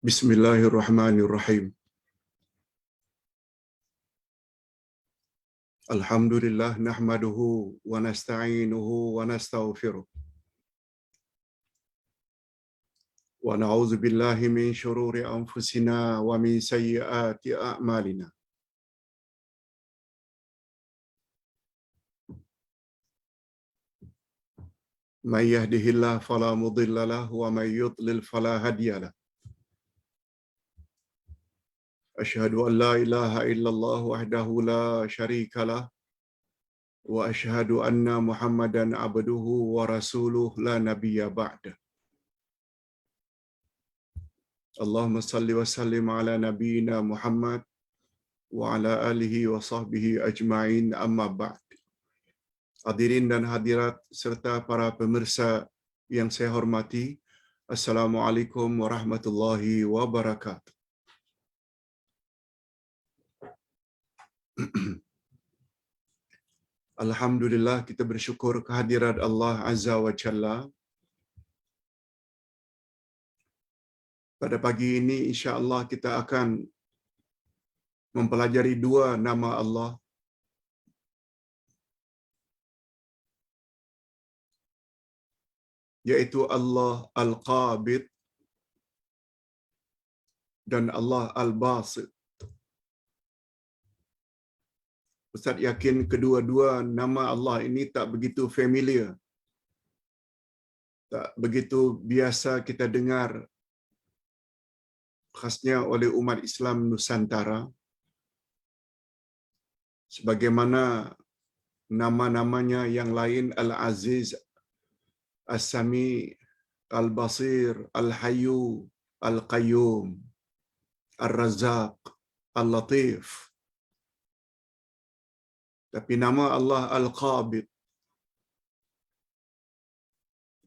Bismillahirrahmanirrahim. Alhamdulillah nahmaduhu wa nasta'inuhu wa nastaghfiruh. Wa na'udzu billahi min shururi anfusina wa min sayyiati a'malina. May yahdihillahu fala mudilla lahu wa may yudlil fala hadiya lahu. Asyhadu an la ilaha illallah wahdahu la syarika lah wa asyhadu anna Muhammadan abduhu wa rasuluh la nabiyya ba'da. Allahumma salli wa sallim ala nabiyyina Muhammad wa ala alihi wa sahbihi ajma'in, amma ba'd. Hadirin dan hadirat serta para pemirsa yang saya hormati, Assalamualaikum warahmatullahi wabarakatuh. Alhamdulillah, kita bersyukur kehadirat Allah Azza wa Jalla. Pada pagi ini insya-Allah kita akan mempelajari dua nama Allah, yaitu Allah Al-Qabid dan Allah Al-Basit. Ustaz yakin kedua-dua nama Allah ini tak begitu familiar, tak begitu biasa kita dengar, khasnya oleh umat Islam Nusantara, sebagaimana nama-namanya yang lain, Al-Aziz, As-Sami, Al-Basir, Al-Hayyu, Al-Qayyum, Al-Razzaq, Al-Latif. Tapi nama Allah Al-Qabid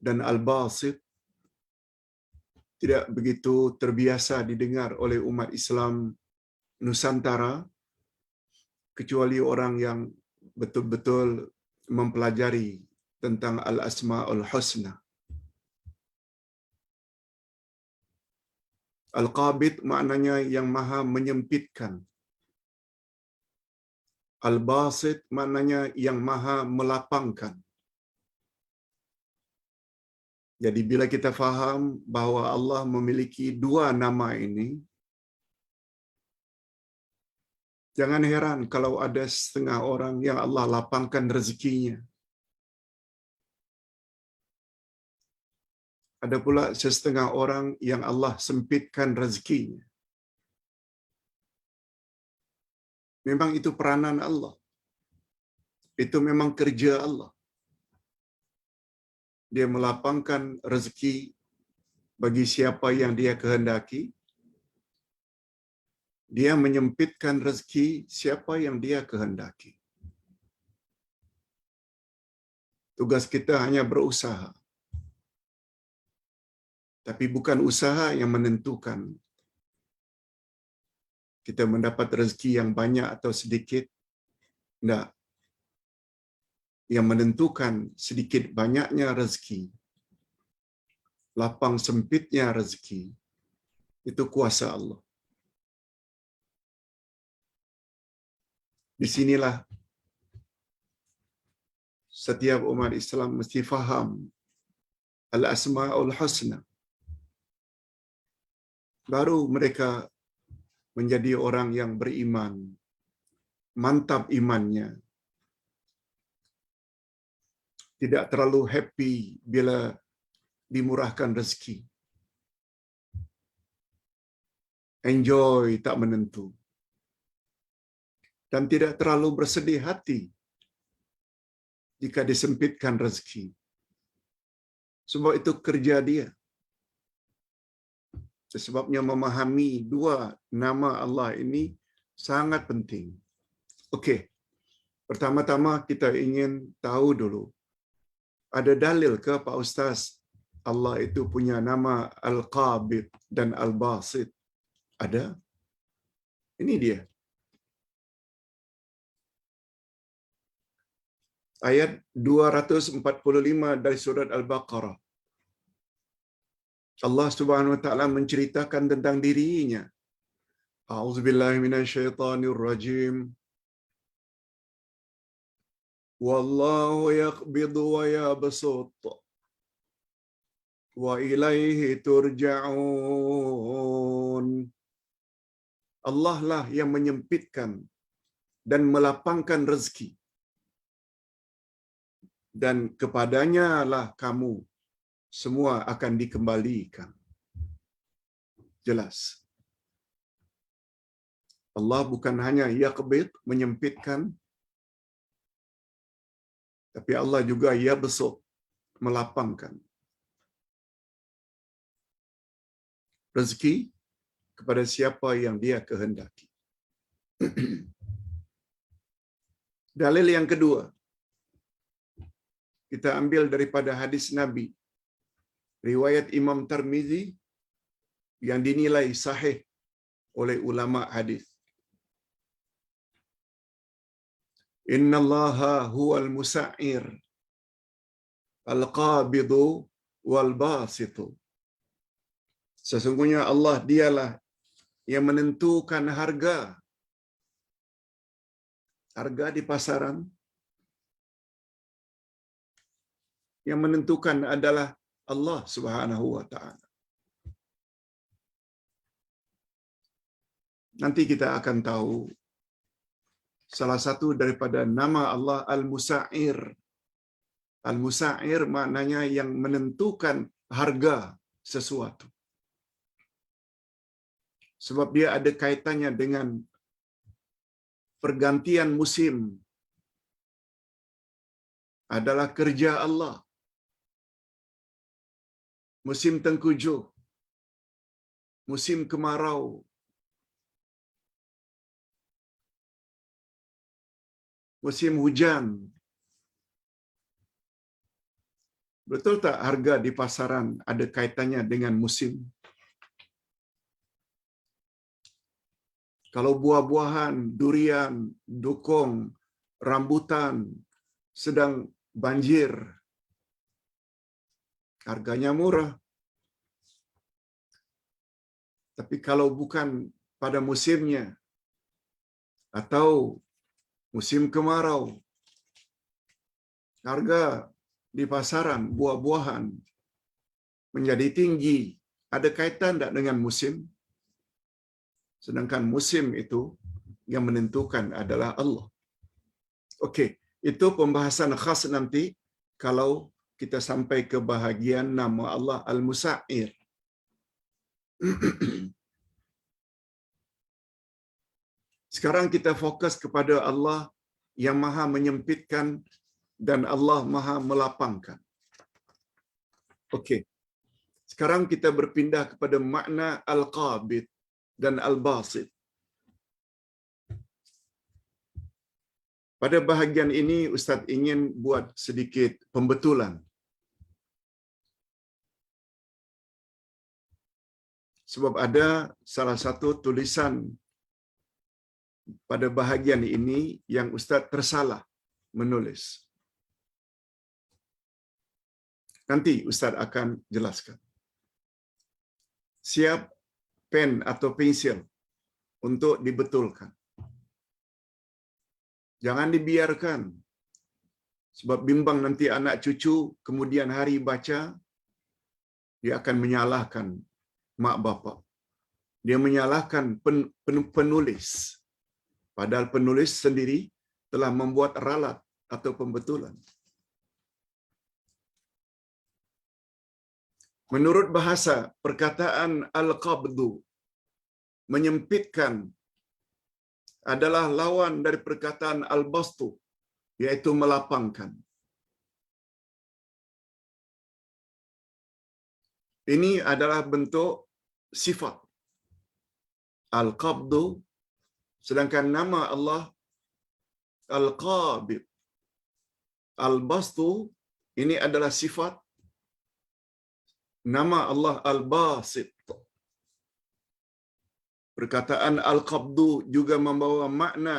dan Al-Basit tidak begitu terbiasa didengar oleh umat Islam Nusantara, kecuali orang yang betul-betul mempelajari tentang Al-Asma'ul Husna. Al-Qabid maknanya yang maha menyempitkan. Al-Basit maknanya yang maha melapangkan. Jadi bila kita faham bahawa Allah memiliki dua nama ini, jangan heran kalau ada setengah orang yang Allah lapangkan rezekinya. Ada pula setengah orang yang Allah sempitkan rezekinya. Memang itu peranan Allah. Itu memang kerja Allah. Dia melapangkan rezeki bagi siapa yang dia kehendaki. Dia menyempitkan rezeki siapa yang dia kehendaki. Tugas kita hanya berusaha. Tapi bukan usaha yang menentukan kita mendapat rezeki yang banyak atau sedikit. Tidak. Yang menentukan sedikit banyaknya rezeki, lapang sempitnya rezeki, itu kuasa Allah. Di sinilah setiap umat Islam mesti faham Al-Asma'ul Husna. Baru mereka menjadi orang yang beriman, mantap imannya, tidak terlalu happy bila dimurahkan rezeki, enjoy tak menentu, dan tidak terlalu bersedih hati jika disempitkan rezeki. Sebab itu kerja dia. Sebabnya memahami dua nama Allah ini sangat penting. Okey, pertama-tama kita ingin tahu dulu, ada dalil ke Pak Ustaz Allah itu punya nama Al-Qabid dan Al-Basit? Ada. Ini dia. Ayat 245 dari surat Al-Baqarah. Allah Subhanahu wa taala menceritakan tentang dirinya. A'udzubillahi minasyaitonirrajim. Wallahu yaqbidu wa yabsut wa ilaihi turja'un. Allah lah yang menyempitkan dan melapangkan rezeki. Dan kepadanya lah kamu semua akan dikembalikan. Jelas. Allah bukan hanya yaqbid, menyempitkan, tapi Allah juga yabsut, melapangkan rezeki kepada siapa yang dia kehendaki. Dalil yang kedua, kita ambil daripada hadis Nabi, riwayat Imam Tirmizi yang dinilai sahih oleh ulama hadis. Innallaha huwal musa'ir al-qabidu wal basitu. Sesungguhnya Allah dialah yang menentukan harga. Harga di pasaran. Yang menentukan adalah Allah Subhanahu wa taala. Nanti kita akan tahu salah satu daripada nama Allah Al-Musa'ir. Al-Musa'ir maknanya yang menentukan harga sesuatu. Sebab dia ada kaitannya dengan pergantian musim. Adalah kerja Allah. Musim tengkujuh, musim kemarau, musim hujan. Betul tak harga di pasaran ada kaitannya dengan musim? Kalau buah-buahan, durian, dukung, rambutan sedang banjir, harganya murah. Tapi kalau bukan pada musimnya atau musim kemarau, harga di pasaran buah-buahan menjadi tinggi. Ada kaitan tak dengan musim? Sedangkan musim itu yang menentukan adalah Allah. Okey, itu pembahasan khas nanti kalau kita sampai ke bahagian nama Allah Al-Musa'ir. Sekarang kita fokus kepada Allah yang Maha menyempitkan dan Allah Maha melapangkan. Okey. Sekarang kita berpindah kepada makna Al-Qabid dan Al-Basit. Pada bahagian ini Ustaz ingin buat sedikit pembetulan. Sebab ada salah satu tulisan pada bahagian ini yang Ustaz tersalah menulis. Nanti Ustaz akan jelaskan. Siap pen atau pensil untuk dibetulkan. Jangan dibiarkan. Sebab bimbang nanti anak cucu kemudian hari baca, dia akan menyalahkan mak bapak. Dia menyalahkan penulis. Padahal penulis sendiri telah membuat ralat atau pembetulan. Menurut bahasa, perkataan al-qabdu, menyempitkan, adalah lawan dari perkataan al-bastu, iaitu melapangkan. Ini adalah bentuk sifat. Al-qabdu, sedangkan nama Allah Al-Qabid. Al-Bastu, ini adalah sifat. Nama Allah Al-Basit. Perkataan Al-Qabdu juga membawa makna.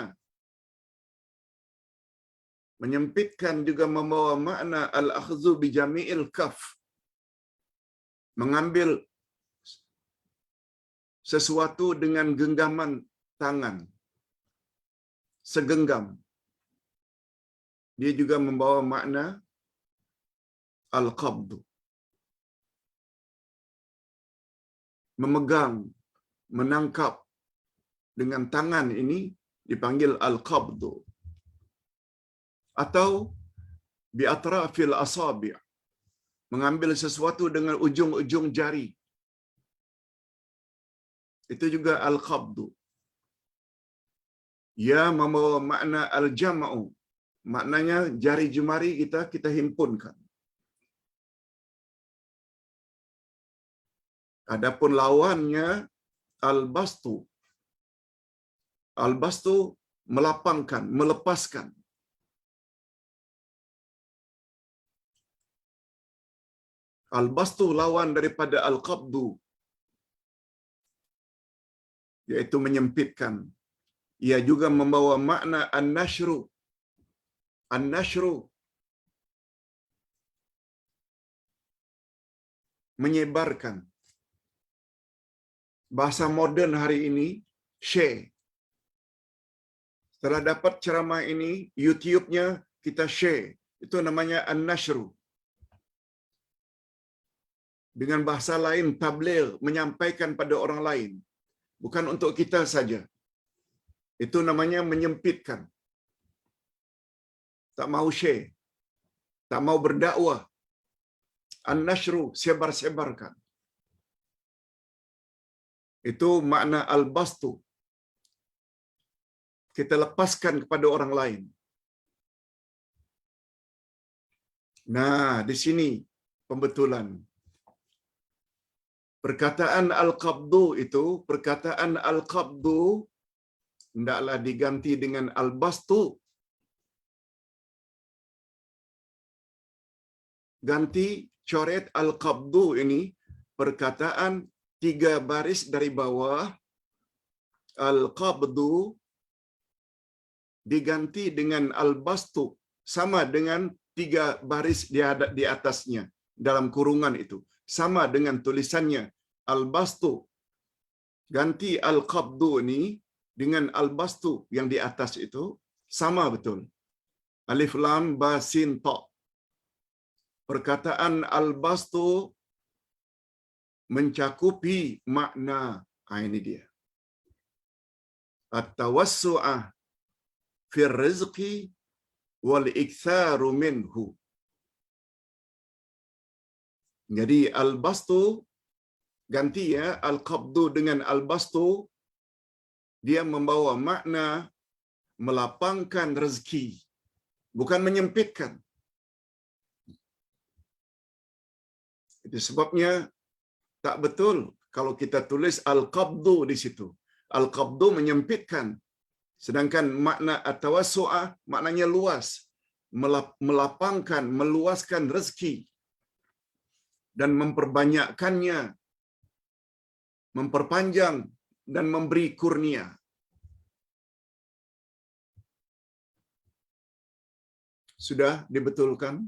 Menyempitkan juga membawa makna Al-Akhzu bi jami'il kaf. Mengambil sesuatu dengan genggaman tangan, segenggam. Dia juga membawa makna al-qabdu, memegang, menangkap dengan tangan ini dipanggil al-qabdu. Atau bi atrafil asabi', mengambil sesuatu dengan ujung-ujung jari. Itu juga al-qabdu. Ia membawa makna al-jam'u. Maknanya jari jemari kita himpunkan. Adapun lawannya al-bastu. Al-bastu melapangkan, melepaskan. Al-bastu lawan daripada al-qabdu, yaitu menyempitkan. Ia juga membawa makna an-nashru. An-nashru, menyebarkan. Bahasa moden hari ini, share. Setelah dapat ceramah ini, YouTube-nya kita share. Itu namanya an-nashru. Dengan bahasa lain, tabligh, menyampaikan pada orang lain. Bukan untuk kita saja. Itu namanya menyempitkan. Tak mau share. Tak mau berdakwah. An-nashru, sebar-sebarkan. Itu makna al-bastu. Kita lepaskan kepada orang lain. Nah, di sini pembetulan. Perkataan al-qabdu itu, perkataan al-qabdu hendaklah diganti dengan al-bastu. Ganti, coret al-qabdu ini, perkataan 3 baris dari bawah, al-qabdu diganti dengan al-bastu, sama dengan 3 baris di atasnya, dalam kurungan itu. Sama dengan tulisannya, al-bastu. Ganti al-qabdu ini dengan al-bastu yang di atas itu, sama betul. Alif lam ba sin ta. Perkataan al-bastu mencakupi makna. Ini dia. At-tawassu'ah fi rizqi wal iktharu minhu. Jadi al-bastu ganti ya, al-qabdu dengan al-bastu, dia membawa makna melapangkan rezeki, bukan menyempitkan. Itu sebabnya tak betul kalau kita tulis al-qabdu di situ. Al-qabdu menyempitkan. Sedangkan makna at-tawassu'ah maknanya luas, melapangkan, meluaskan rezeki dan memperbanyakkannya, memperpanjang dan memberi kurnia. Sudah dibetulkan?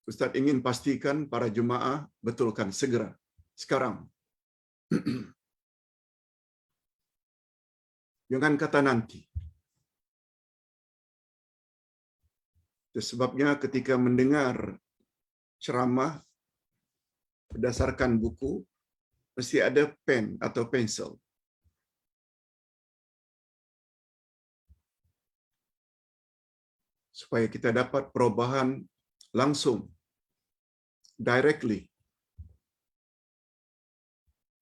Ustaz ingin pastikan para jemaah betulkan segera, sekarang. Jangan kata nanti. Itu sebabnya ketika mendengar ceramah berdasarkan buku, mesti ada pen atau pensel. Supaya kita dapat perubahan langsung, directly.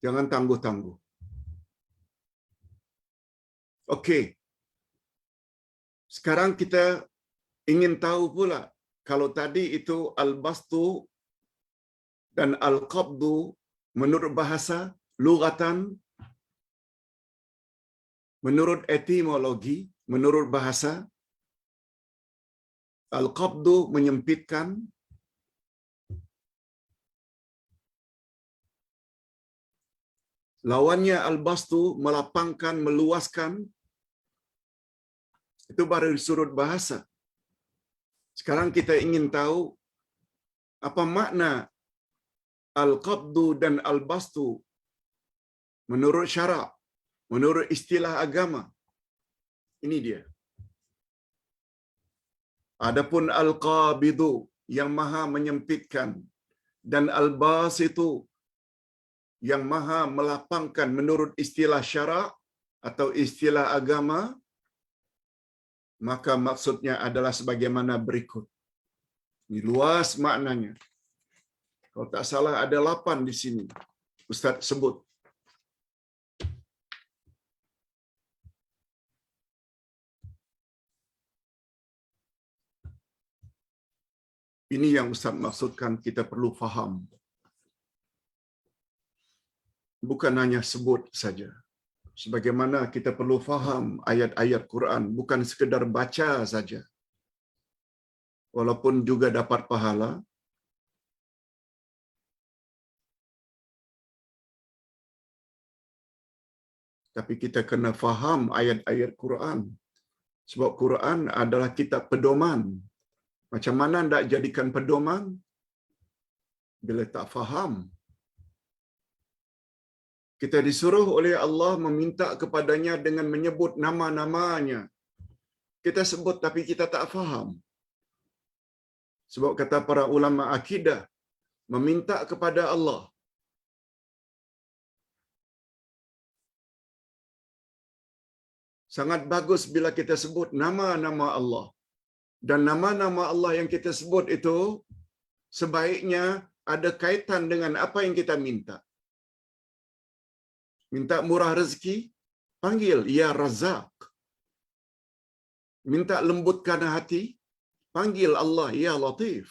Jangan tangguh-tangguh. Okey. Sekarang kita ingin tahu pula, kalau tadi itu al-bastu dan al-qabdu menurut bahasa, lughatan, menurut etimologi, menurut bahasa, al-qabdu menyempitkan, lawannya al-bastu melapangkan, meluaskan. Itu baru sudut bahasa. Sekarang kita ingin tahu apa makna al-qabdu dan al-bastu menurut syarak, menurut istilah agama. Ini dia. Adapun al-qabidu yang maha menyempitkan dan al-basitu yang maha melapangkan menurut istilah syarak atau istilah agama, maka maksudnya adalah sebagaimana berikut. Ini luas maknanya. Kalau tak salah ada 8 di sini. Ustaz sebut. Ini yang Ustaz maksudkan kita perlu faham. Bukan hanya sebut saja. Sebagaimana kita perlu faham ayat-ayat Quran, bukan sekedar baca saja. Walaupun juga dapat pahala, tapi kita kena faham ayat-ayat Quran. Sebab Quran adalah kitab pedoman. Macam mana nak jadikan pedoman? Bila tak faham. Kita disuruh oleh Allah meminta kepadanya dengan menyebut nama-namanya. Kita sebut tapi kita tak faham. Sebab kata para ulama akidah, meminta kepada Allah. Sangat bagus bila kita sebut nama-nama Allah. Dan nama-nama Allah yang kita sebut itu sebaiknya ada kaitan dengan apa yang kita minta. Minta murah rezeki, panggil Ya Razak. Minta lembutkan hati, panggil Allah Ya Latif.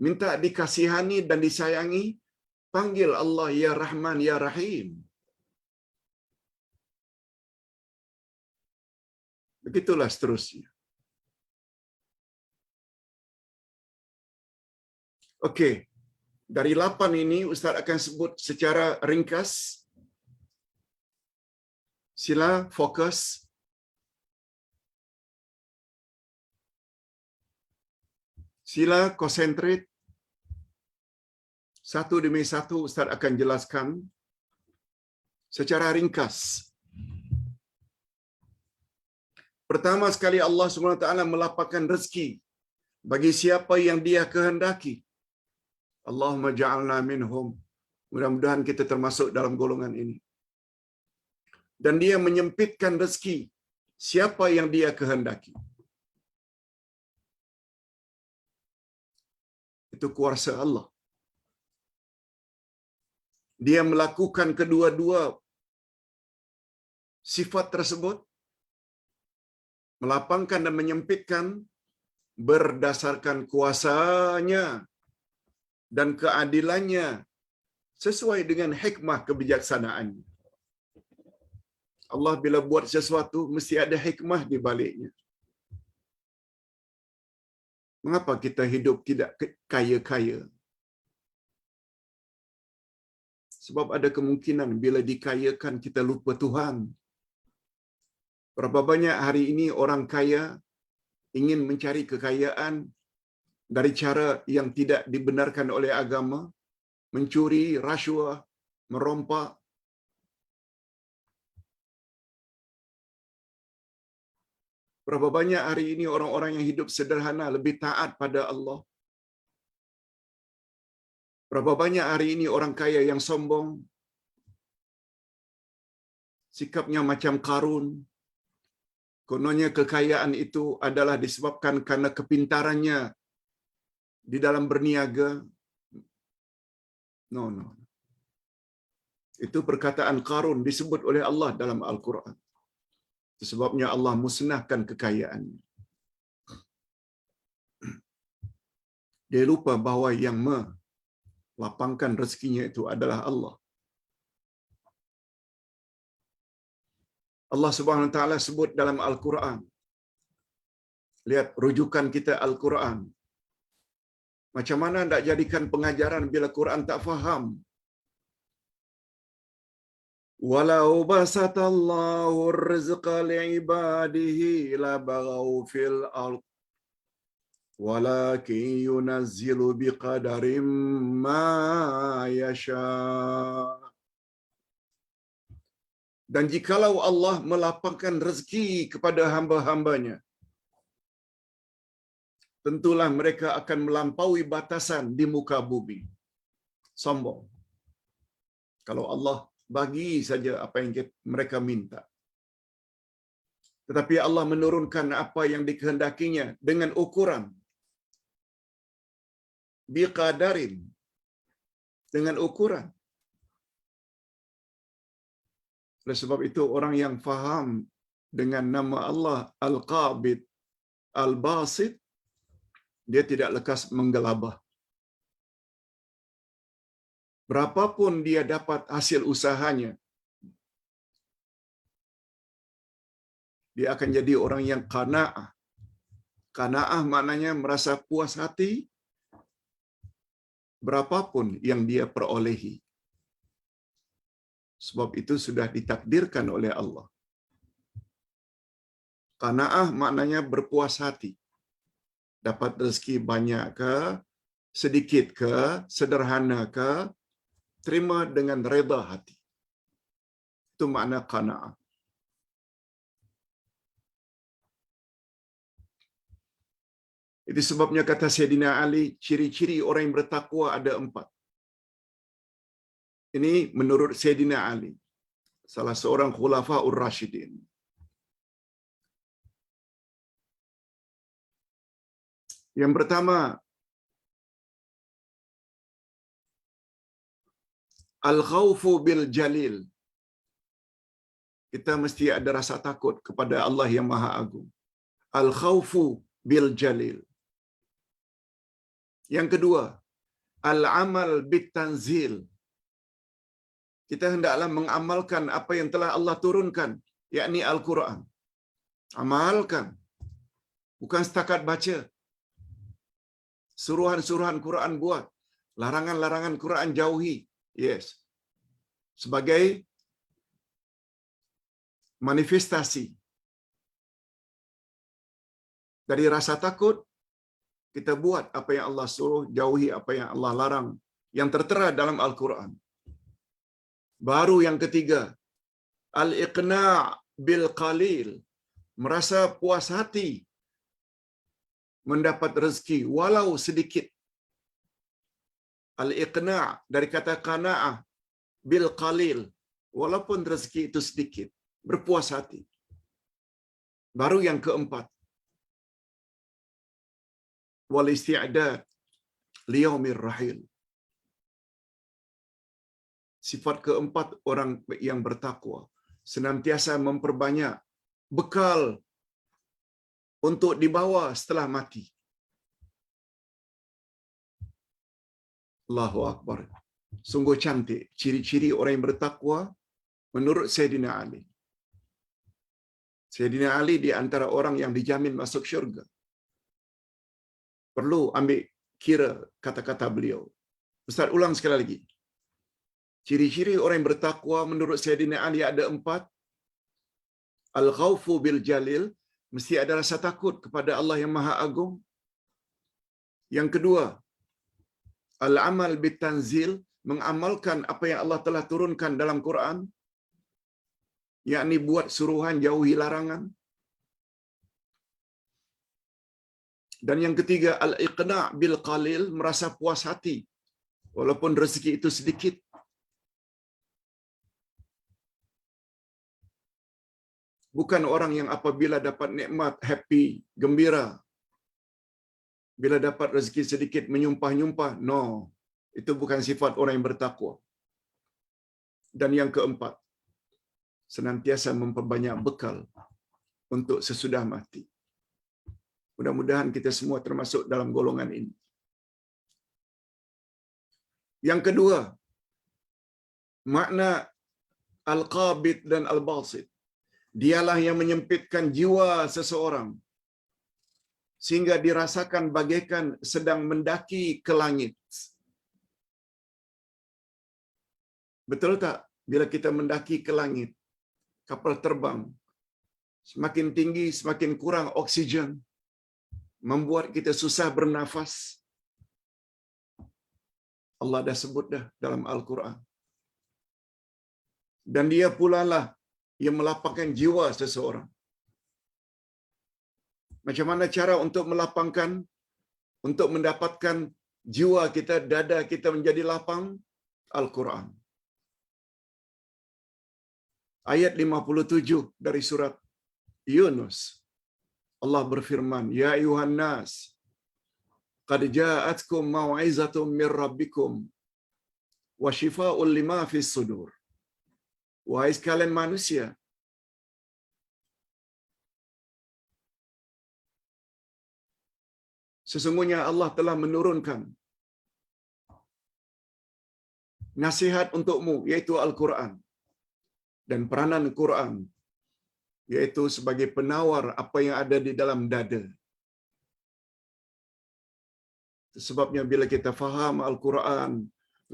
Minta dikasihani dan disayangi, panggil Allah Ya Rahman Ya Rahim. Begitulah seterusnya. Okey, dari 8 ini Ustaz akan sebut secara ringkas. Sila fokus. Sila konsentrate. Satu demi satu Ustaz akan jelaskan secara ringkas. Pertama sekali Allah SWT melapangkan rezeki bagi siapa yang Dia kehendaki. Allahumma ja'alna minhum. Mudah-mudahan kita termasuk dalam golongan ini. Dan Dia menyempitkan rezeki siapa yang Dia kehendaki. Itu kuasa Allah. Dia melakukan kedua-dua sifat tersebut, melapangkan dan menyempitkan berdasarkan kuasanya dan keadilannya sesuai dengan hikmah kebijaksanaannya. Allah bila buat sesuatu mesti ada hikmah di baliknya. Mengapa kita hidup tidak kaya-kaya? Sebab ada kemungkinan bila dikayakan kita lupa Tuhan. Berapa banyak hari ini orang kaya ingin mencari kekayaan dari cara yang tidak dibenarkan oleh agama, mencuri, rasuah, merompak. Berapa banyak hari ini orang-orang yang hidup sederhana lebih taat pada Allah. Berapa banyak hari ini orang kaya yang sombong, sikapnya macam Qarun. Kononnya kekayaan itu adalah disebabkan karena kepintarannya di dalam berniaga. No. Itu perkataan Qarun disebut oleh Allah dalam Al-Quran. Sebabnya Allah musnahkan kekayaannya. Dia lupa bahawa yang melapangkan rezekinya itu adalah Allah. Allah Subhanahu Wa Taala sebut dalam Al-Quran. Lihat rujukan kita Al-Quran. Macam mana nak jadikan pengajaran bila Quran tak faham? Walau basatallahu rizqa li'ibadihi la baghaw fil ardh. walakin yunazzilu biqadarin ma yasha. Dan jikalau Allah melapangkan rezeki kepada hamba-hambanya, tentulah mereka akan melampaui batasan di muka bumi. Sombong. Kalau Allah bagi saja apa yang mereka minta. Tetapi Allah menurunkan apa yang dikehendakinya dengan ukuran. Biqadarin. Dengan ukuran. Oleh sebab itu orang yang faham dengan nama Allah Al-Qabid, Al-Basit, dia tidak lekas menggelabah. Berapapun dia dapat hasil usahanya, dia akan jadi orang yang qanaah. Qanaah maknanya merasa puas hati berapapun yang dia perolehi. Sebab itu sudah ditakdirkan oleh Allah. Qanaah maknanya berpuas hati. Dapat rezeki banyak ke, sedikit ke, sederhana ke, terima dengan reda hati. Itu makna qanaah. Itu sebabnya kata Sayyidina Ali, ciri-ciri orang yang bertakwa ada 4. Ini menurut Sayyidina Ali, salah seorang khulafaur rasyidin. Yang pertama, al-khawfu bil jalil. Kita mesti ada rasa takut kepada Allah yang Maha Agung. Al-khawfu bil jalil. Yang kedua, al-amal bit tanzil. Kita hendaklah mengamalkan apa yang telah Allah turunkan, yakni Al-Quran. Amalkan. Bukan setakat baca. Suruhan-suruhan Quran buat. Larangan-larangan Quran jauhi. Yes. Sebagai manifestasi dari rasa takut, kita buat apa yang Allah suruh, jauhi apa yang Allah larang, yang tertera dalam Al-Quran. Baru yang ketiga, al-iqna' bil qalil. Merasa puas hati mendapat rezeki walau sedikit. Al-iqna' dari kata qana'ah bil qalil, walaupun rezeki itu sedikit, berpuas hati. Baru yang keempat, wal isti'dad liyaumir rahil. Sifat keempat orang yang bertakwa, senantiasa memperbanyak bekal untuk dibawa setelah mati. Allahu Akbar. Sungguh cantik ciri-ciri orang yang bertakwa menurut Sayyidina Ali. Sayyidina Ali di antara orang yang dijamin masuk syurga. Perlu ambil kira kata-kata beliau. Ustaz ulang sekali lagi. Ciri-ciri orang yang bertakwa menurut Sayyidina Ali ada 4. Al-khawfu bil jalil, mesti ada rasa takut kepada Allah yang Maha Agung. Yang kedua, al-amal bit tanzil, mengamalkan apa yang Allah telah turunkan dalam Quran, yakni buat suruhan, jauhi larangan. Dan yang ketiga, al-iqna' bil qalil, merasa puas hati walaupun rezeki itu sedikit. Bukan orang yang apabila dapat nikmat happy, gembira. Bila dapat rezeki sedikit menyumpah-nyumpah. No, itu bukan sifat orang yang bertakwa. Dan yang keempat, senantiasa memperbanyak bekal untuk sesudah mati. Mudah-mudahan kita semua termasuk dalam golongan ini. Yang kedua, makna al-qabid dan al-basit. Dialah yang menyempitkan jiwa seseorang sehingga dirasakan bagaikan sedang mendaki ke langit. Betul tak? Bila kita mendaki ke langit, kapal terbang, semakin tinggi semakin kurang oksigen. membuat kita susah bernafas. Allah dah sebut dah dalam Al-Quran. Dan dia pula lah yang melapangkan jiwa seseorang. Macam mana cara untuk melapangkan, untuk mendapatkan jiwa kita, dada kita menjadi lapang? Al-Quran. Ayat 57 dari surat Yunus. Allah berfirman, Ya ayuhan nas, qad ja'atkum mau'izatun min rabbikum wa shifa'un lima fis sudur. Wahai sekalian manusia, sesungguhnya Allah telah menurunkan nasihat untukmu, yaitu Al-Quran. Dan peranan Quran, yaitu sebagai penawar apa yang ada di dalam dada. Sebabnya bila kita faham Al-Quran,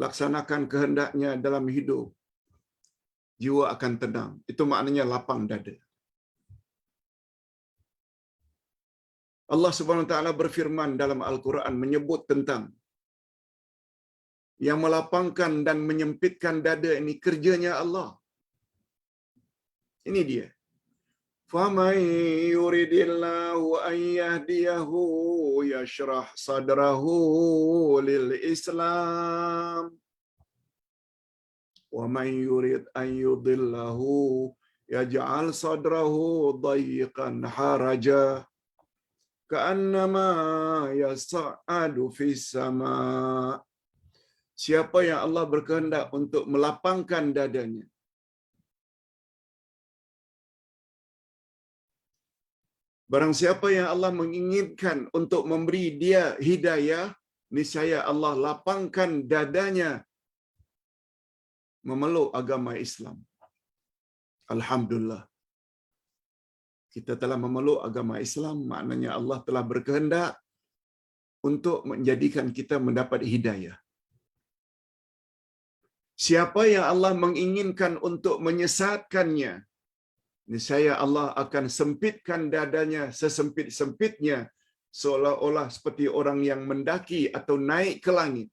laksanakan kehendaknya dalam hidup, jiwa akan tenang. Itu maknanya lapang dada. Allah Subhanahu wa taala berfirman dalam Al-Quran menyebut tentang yang melapangkan dan menyempitkan dada ini kerjanya Allah. Ini dia. فَمَنْ يُرِدِ اللَّهُ أَنْ يَهْدِيَهُ يَشْرَحْ صَدْرَهُ لِلْإِسْلَامِ وَمَنْ يُرِدْ أَنْ يُضِلَّهُ يَجْعَلْ صَدْرَهُ ضَيِّقًا حَرَجًا كَأَنَّمَا يَصَعَّدُ فِي السَّمَاءِ. Siapa yang Allah berkehendak untuk melapangkan dadanya, barang siapa yang Allah menginginkan untuk memberi dia hidayah, niscaya Allah lapangkan dadanya memeluk agama Islam. Alhamdulillah. Kita telah memeluk agama Islam, maknanya Allah telah berkehendak untuk menjadikan kita mendapat hidayah. Siapa yang Allah menginginkan untuk menyesatkannya, niscaya Allah akan sempitkan dadanya sesempit-sempitnya, seolah-olah seperti orang yang mendaki atau naik ke langit.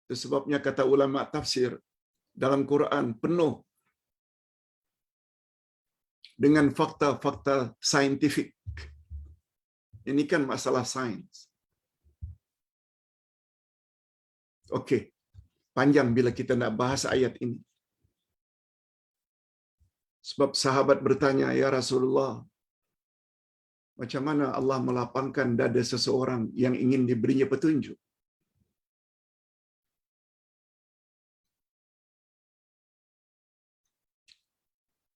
Itu sebabnya kata ulama tafsir, dalam Quran penuh dengan fakta-fakta saintifik. Ini kan masalah sains. Okey, panjang bila kita nak bahas ayat ini. Sebab sahabat bertanya, Ya Rasulullah, macam mana Allah melapangkan dada seseorang yang ingin diberinya petunjuk?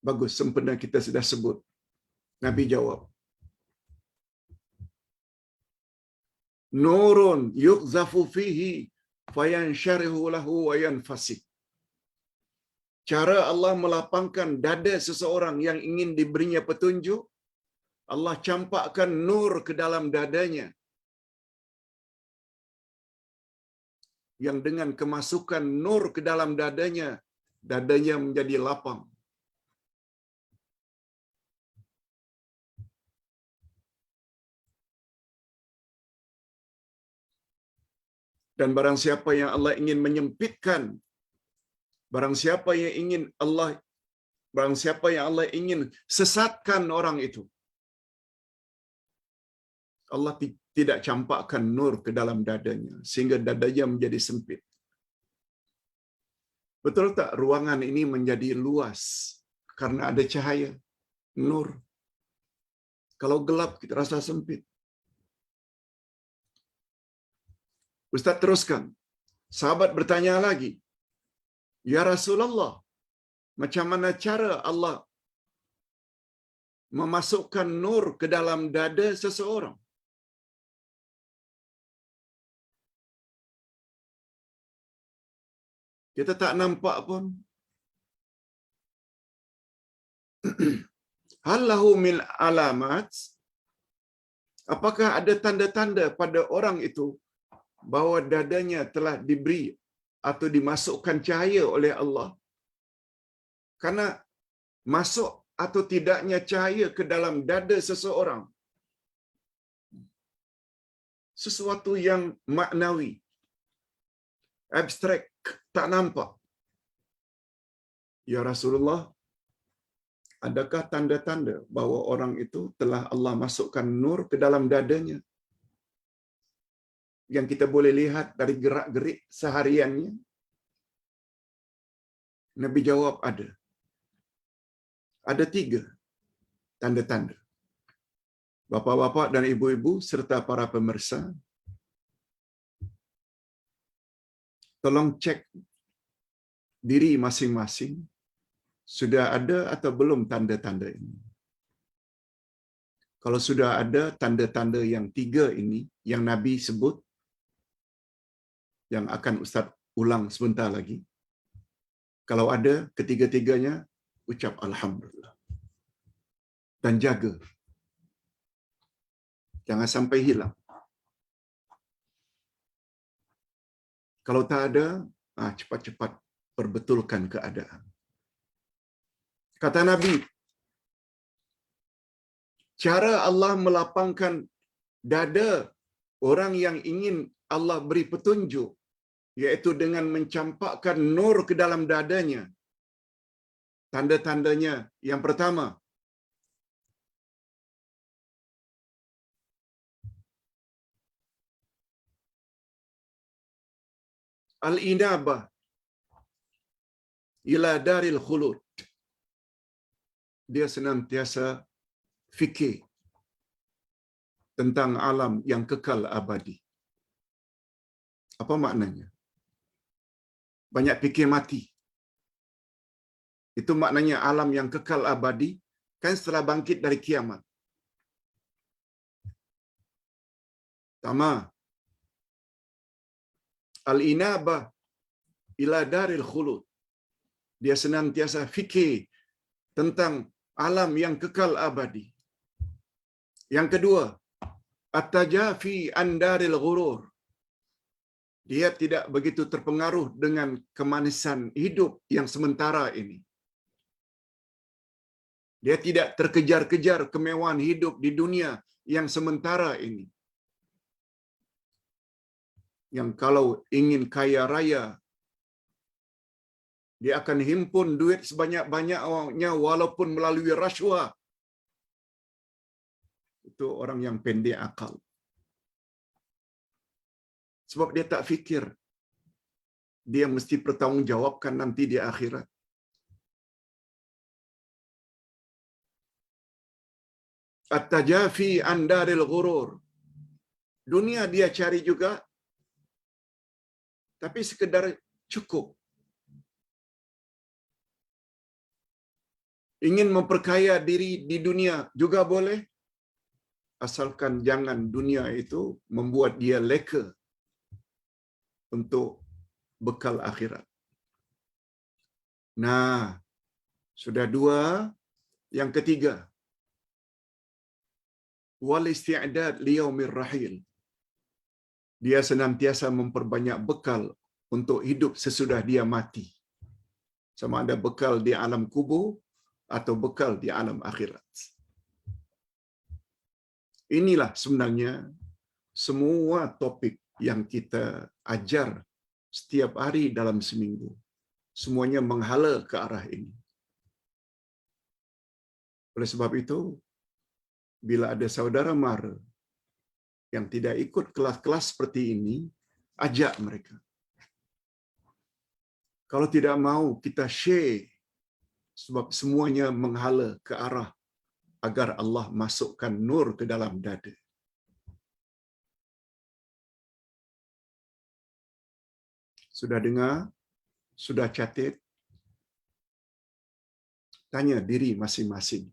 Bagus, sempena kita sudah sebut. Nabi jawab, Nurun yuqzafu fihi fayansharihu lahu wa yanfasik. Cara Allah melapangkan dada seseorang yang ingin diberinya petunjuk, Allah campakkan nur ke dalam dadanya, yang dengan kemasukan nur ke dalam dadanya, dadanya menjadi lapang. Dan barang siapa yang Allah ingin menyempitkan, barang siapa yang Allah ingin sesatkan orang itu, Allah tidak campakkan nur ke dalam dadanya, sehingga dadanya menjadi sempit. Betul tak ruangan ini menjadi luas karena ada cahaya, nur? Kalau gelap kita rasa sempit. Ustaz teruskan. Sahabat bertanya lagi, Ya Rasulullah, macam mana cara Allah memasukkan nur ke dalam dada seseorang? Kita tak nampak pun. Hal lahu min alamat? Apakah ada tanda-tanda pada orang itu bahawa dadanya telah diberi atau dimasukkan cahaya oleh Allah? Karena masuk atau tidaknya cahaya ke dalam dada seseorang sesuatu yang maknawi, abstrak, tak nampak. Ya Rasulullah, adakah tanda-tanda bahawa orang itu telah Allah masukkan nur ke dalam dadanya yang kita boleh lihat dari gerak-gerik sehariannya? Nabi jawab ada. Ada 3 tanda-tanda. Bapa-bapa dan ibu-ibu serta para pemirsa, tolong cek diri masing-masing, sudah ada atau belum tanda-tanda ini. Kalau sudah ada tanda-tanda yang 3 ini, yang Nabi sebut, yang akan Ustaz ulang sebentar lagi. Kalau ada ketiga-tiganya, ucap Alhamdulillah. Dan jaga. Jangan sampai hilang. Kalau tak ada, cepat-cepat perbetulkan keadaan. Kata Nabi, cara Allah melapangkan dada orang yang ingin Allah beri petunjuk, iaitu dengan mencampakkan nur ke dalam dadanya. Tanda-tandanya yang pertama, al-inabah ila daril khulud. Dia senantiasa fikir tentang alam yang kekal abadi. Apa maknanya? Banyak fikir mati. Itu maknanya alam yang kekal abadi, kan setelah bangkit dari kiamat. Pertama, al-inabah ila daril khulud. Dia senantiasa fikir tentang alam yang kekal abadi. Yang kedua, at-tajafi an daril ghurur. Dia tidak begitu terpengaruh dengan kemanisan hidup yang sementara ini. Dia tidak terkejar-kejar kemewahan hidup di dunia yang sementara ini. Yang kalau ingin kaya raya, dia akan himpun duit sebanyak-banyaknya walaupun melalui rasuah. Itu orang yang pendek akal. Sebab dia tak fikir dia mesti bertanggungjawabkan nanti di akhirat. At-tajafi an daril ghurur. Dunia dia cari juga, tapi sekedar cukup. Ingin memperkaya diri di dunia juga boleh, asalkan jangan dunia itu membuat dia leka untuk bekal akhirat. Nah, sudah 2. Yang ketiga, wal isti'dad liyaumir rahil. Dia senantiasa memperbanyak bekal untuk hidup sesudah dia mati. Sama ada bekal di alam kubur atau bekal di alam akhirat. Inilah sebenarnya semua topik yang kita ajar setiap hari dalam seminggu. Semuanya menghala ke arah ini. Oleh sebab itu, bila ada saudara mara yang tidak ikut kelas-kelas seperti ini, ajak mereka. Kalau tidak mau, kita share, sebab semuanya menghala ke arah agar Allah masukkan nur ke dalam dada. Sudah dengar? Sudah catat? Tanya diri masing-masing.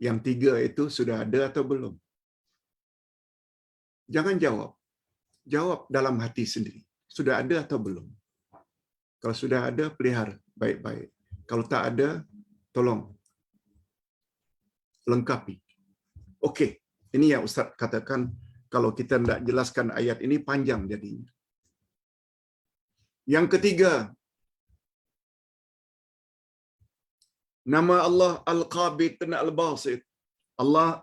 Yang 3 itu sudah ada atau belum? Jangan jawab. Jawab dalam hati sendiri. Sudah ada atau belum? Kalau sudah ada, pelihara baik-baik. Kalau tak ada, tolong lengkapi. Okey, ini yang Ustaz katakan, kalau kita tidak jelaskan ayat ini panjang jadinya. Yang ketiga, Nama Allah Al-Qabid dan Al-Basit. Allah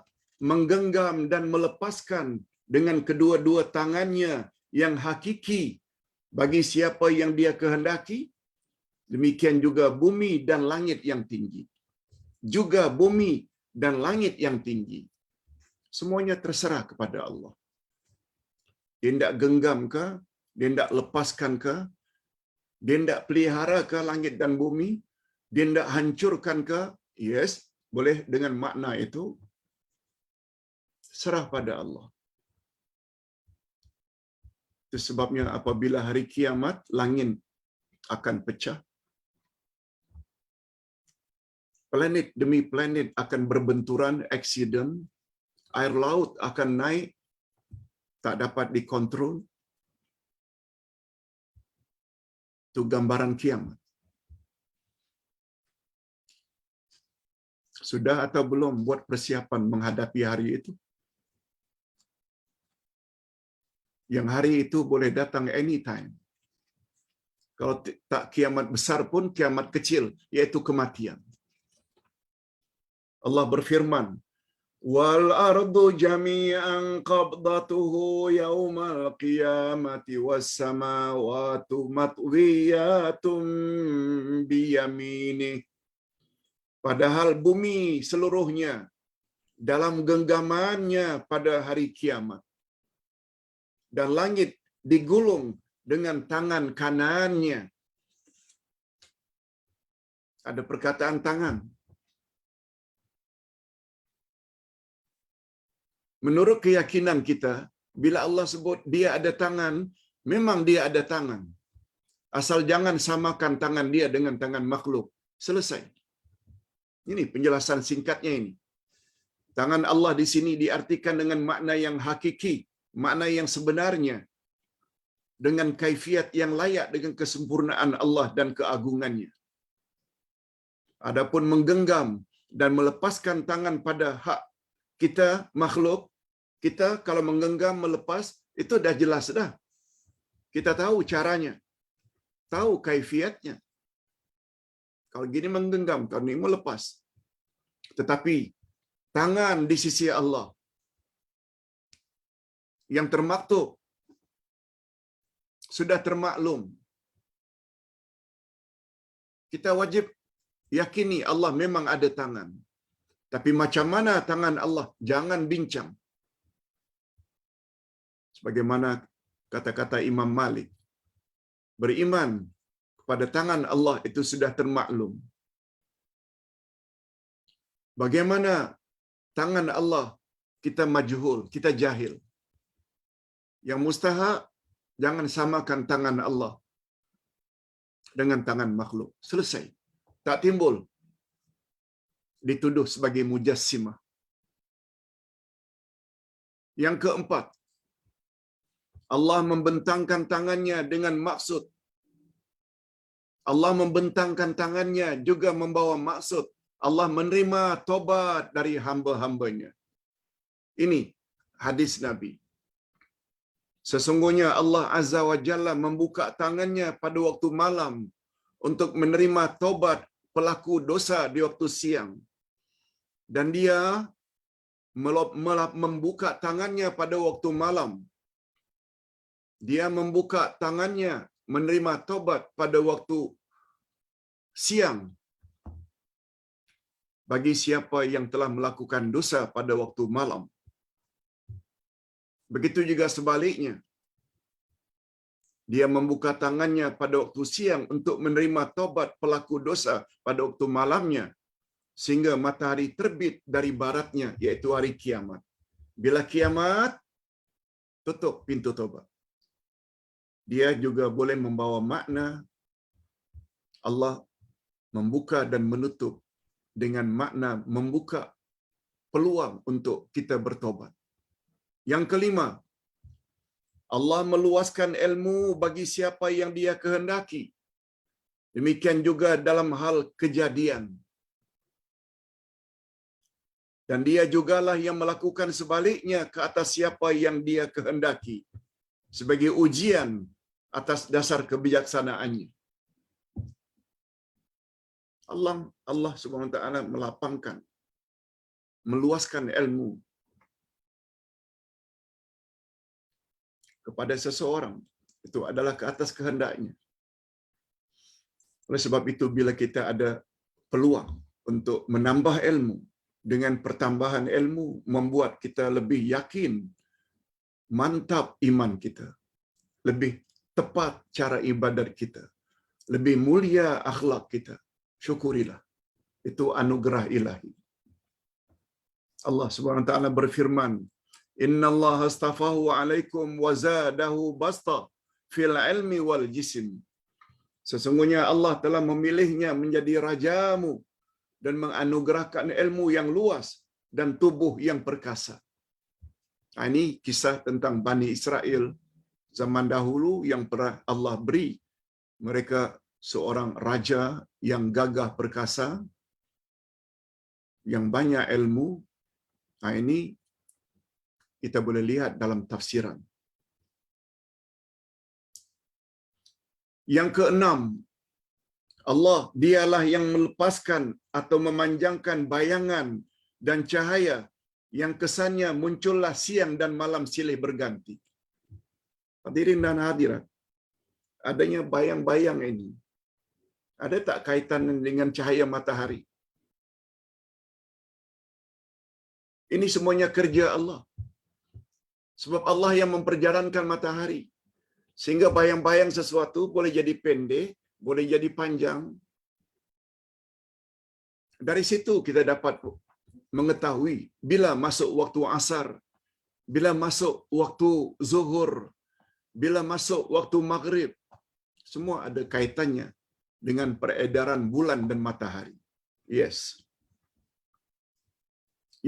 menggenggam dan melepaskan dengan kedua-dua tangannya yang hakiki bagi siapa yang dia kehendaki. Demikian juga bumi dan langit yang tinggi. Juga bumi dan langit yang tinggi. Semuanya terserah kepada Allah. Dia tidak genggam ke, dia tidak lepaskan ke, dia tidak pelihara ke langit dan bumi, dia tidak hancurkan ke. Yes, boleh dengan makna itu. Serah pada Allah. Itu sebabnya apabila hari kiamat, langit akan pecah. Planet demi planet akan berbenturan, aksiden. Air laut akan naik, tak dapat dikontrol. Itu gambaran kiamat. Sudah atau belum buat persiapan menghadapi hari itu? Yang hari itu boleh datang anytime. Kalau tak kiamat besar pun, kiamat kecil, yaitu kematian. Allah berfirman, wal ardu jami'an qabdatuhu yaumal qiyamati was samawati matwiyatun biyaminih. Padahal bumi seluruhnya dalam genggamannya pada hari kiamat. Dan langit digulung dengan tangan kanannya. Ada perkataan tangan. Menurut keyakinan kita, bila Allah sebut dia ada tangan, memang dia ada tangan. Asal jangan samakan tangan dia dengan tangan makhluk. Selesai. Ini penjelasan singkatnya ini. Tangan Allah di sini diartikan dengan makna yang hakiki, makna yang sebenarnya, dengan kaifiat yang layak dengan kesempurnaan Allah dan keagungannya. Adapun menggenggam dan melepaskan tangan pada hak kita makhluk, kita kalau menggenggam melepas itu dah jelas dah. Kita tahu caranya, tahu kaifiatnya. Kalau gini menggenggam, kalau ini melepas. Tetapi tangan di sisi Allah yang termaktub, sudah termaklum. Kita wajib yakini Allah memang ada tangan. Tapi macam mana tangan Allah? Jangan bincang. Sebagaimana kata-kata Imam Malik, beriman kepada tangan Allah itu sudah termaklum. Bagaimana tangan Allah kita majhul, kita jahil. Yang mustahak, jangan samakan tangan Allah dengan tangan makhluk. Selesai. Tak timbul dituduh sebagai mujassimah. Yang keempat, Allah membentangkan tangannya dengan maksud. Allah membentangkan tangannya juga membawa maksud. Allah menerima tobat dari hamba-hambanya. Ini hadis Nabi. Sesungguhnya Allah Azza wa Jalla membuka tangannya pada waktu malam untuk menerima tobat pelaku dosa di waktu siang. Dan dia membuka tangannya pada waktu malam. Dia membuka tangannya menerima tobat pada waktu siang. Bagi siapa yang telah melakukan dosa pada waktu malam. Begitu juga sebaliknya. Dia membuka tangannya pada waktu siang untuk menerima tobat pelaku dosa pada waktu malamnya. Sehingga matahari terbit dari baratnya, yaitu hari kiamat. Bila kiamat, tutup pintu tobat. Dia juga boleh membawa makna Allah membuka dan menutup dengan makna membuka peluang untuk kita bertobat. Yang kelima, Allah meluaskan ilmu bagi siapa yang dia kehendaki. Demikian juga dalam hal kejadian. Dan dia jugalah yang melakukan sebaliknya ke atas siapa yang dia kehendaki. Sebagai ujian atas dasar kebijaksanaannya. Allah Subhanahu wa taala melapangkan, meluaskan ilmu kepada seseorang, itu adalah ke atas kehendaknya. Oleh sebab itu, bila kita ada peluang untuk menambah ilmu, dengan pertambahan ilmu membuat kita lebih yakin, mantap iman kita, lebih tepat cara ibadat kita, lebih mulia akhlak kita, syukurilah. Itu anugerah ilahi. Allah Subhanahu wa taala berfirman, "Innallaha astafahu 'alaikum wa zadahu basta fil ilmi wal jism." Sesungguhnya Allah telah memilihnya menjadi rajamu dan menganugerahkan ilmu yang luas dan tubuh yang perkasa. Ini kisah tentang Bani Israel zaman dahulu yang pernah Allah beri mereka seorang raja yang gagah perkasa, yang banyak ilmu. Ini kita boleh lihat dalam tafsiran. Yang keenam, Allah dialah yang melepaskan atau memanjangkan bayangan dan cahaya yang kesannya muncullah siang dan malam silih berganti. Hadirin dan hadirat, adanya bayang-bayang ini, ada tak kaitan dengan cahaya matahari? Ini semuanya kerja Allah. Sebab Allah yang memperjalankan matahari, sehingga bayang-bayang sesuatu boleh jadi pendek, boleh jadi panjang. Dari situ kita dapat mengetahui bila masuk waktu asar, bila masuk waktu zuhur, bila masuk waktu maghrib. Semua ada kaitannya dengan peredaran bulan dan matahari. Yes.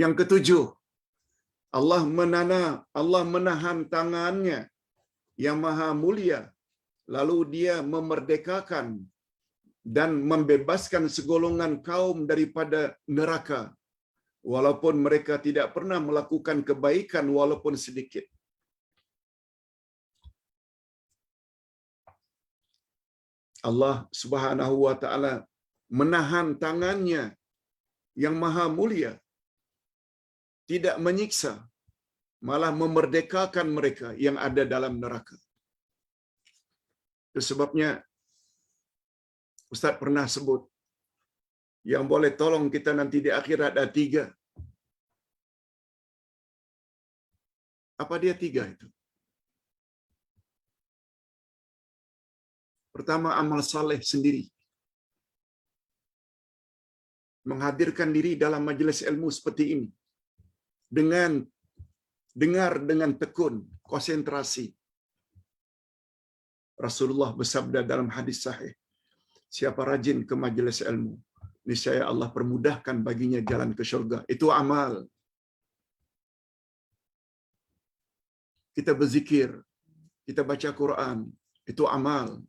Yang ketujuh, Allah menahan tangannya yang maha mulia, lalu dia memerdekakan dan membebaskan segolongan kaum daripada neraka, walaupun mereka tidak pernah melakukan kebaikan walaupun sedikit. Allah Subhanahu wa taala menahan tangannya yang maha mulia, tidak menyiksa, malah memerdekakan mereka yang ada dalam neraka. Itu sebabnya Ustaz pernah sebut, yang boleh tolong kita nanti di akhirat ada 3. Apa dia 3 itu? Pertama, amal saleh sendiri. Menghadirkan diri dalam majelis ilmu seperti ini, dengan dengar dengan tekun, konsentrasi. Rasulullah bersabda dalam hadis sahih, siapa rajin ke majelis ilmu, niscaya Allah permudahkan baginya jalan ke syurga. Itu amal. Kita berzikir, kita baca Quran, itu amal.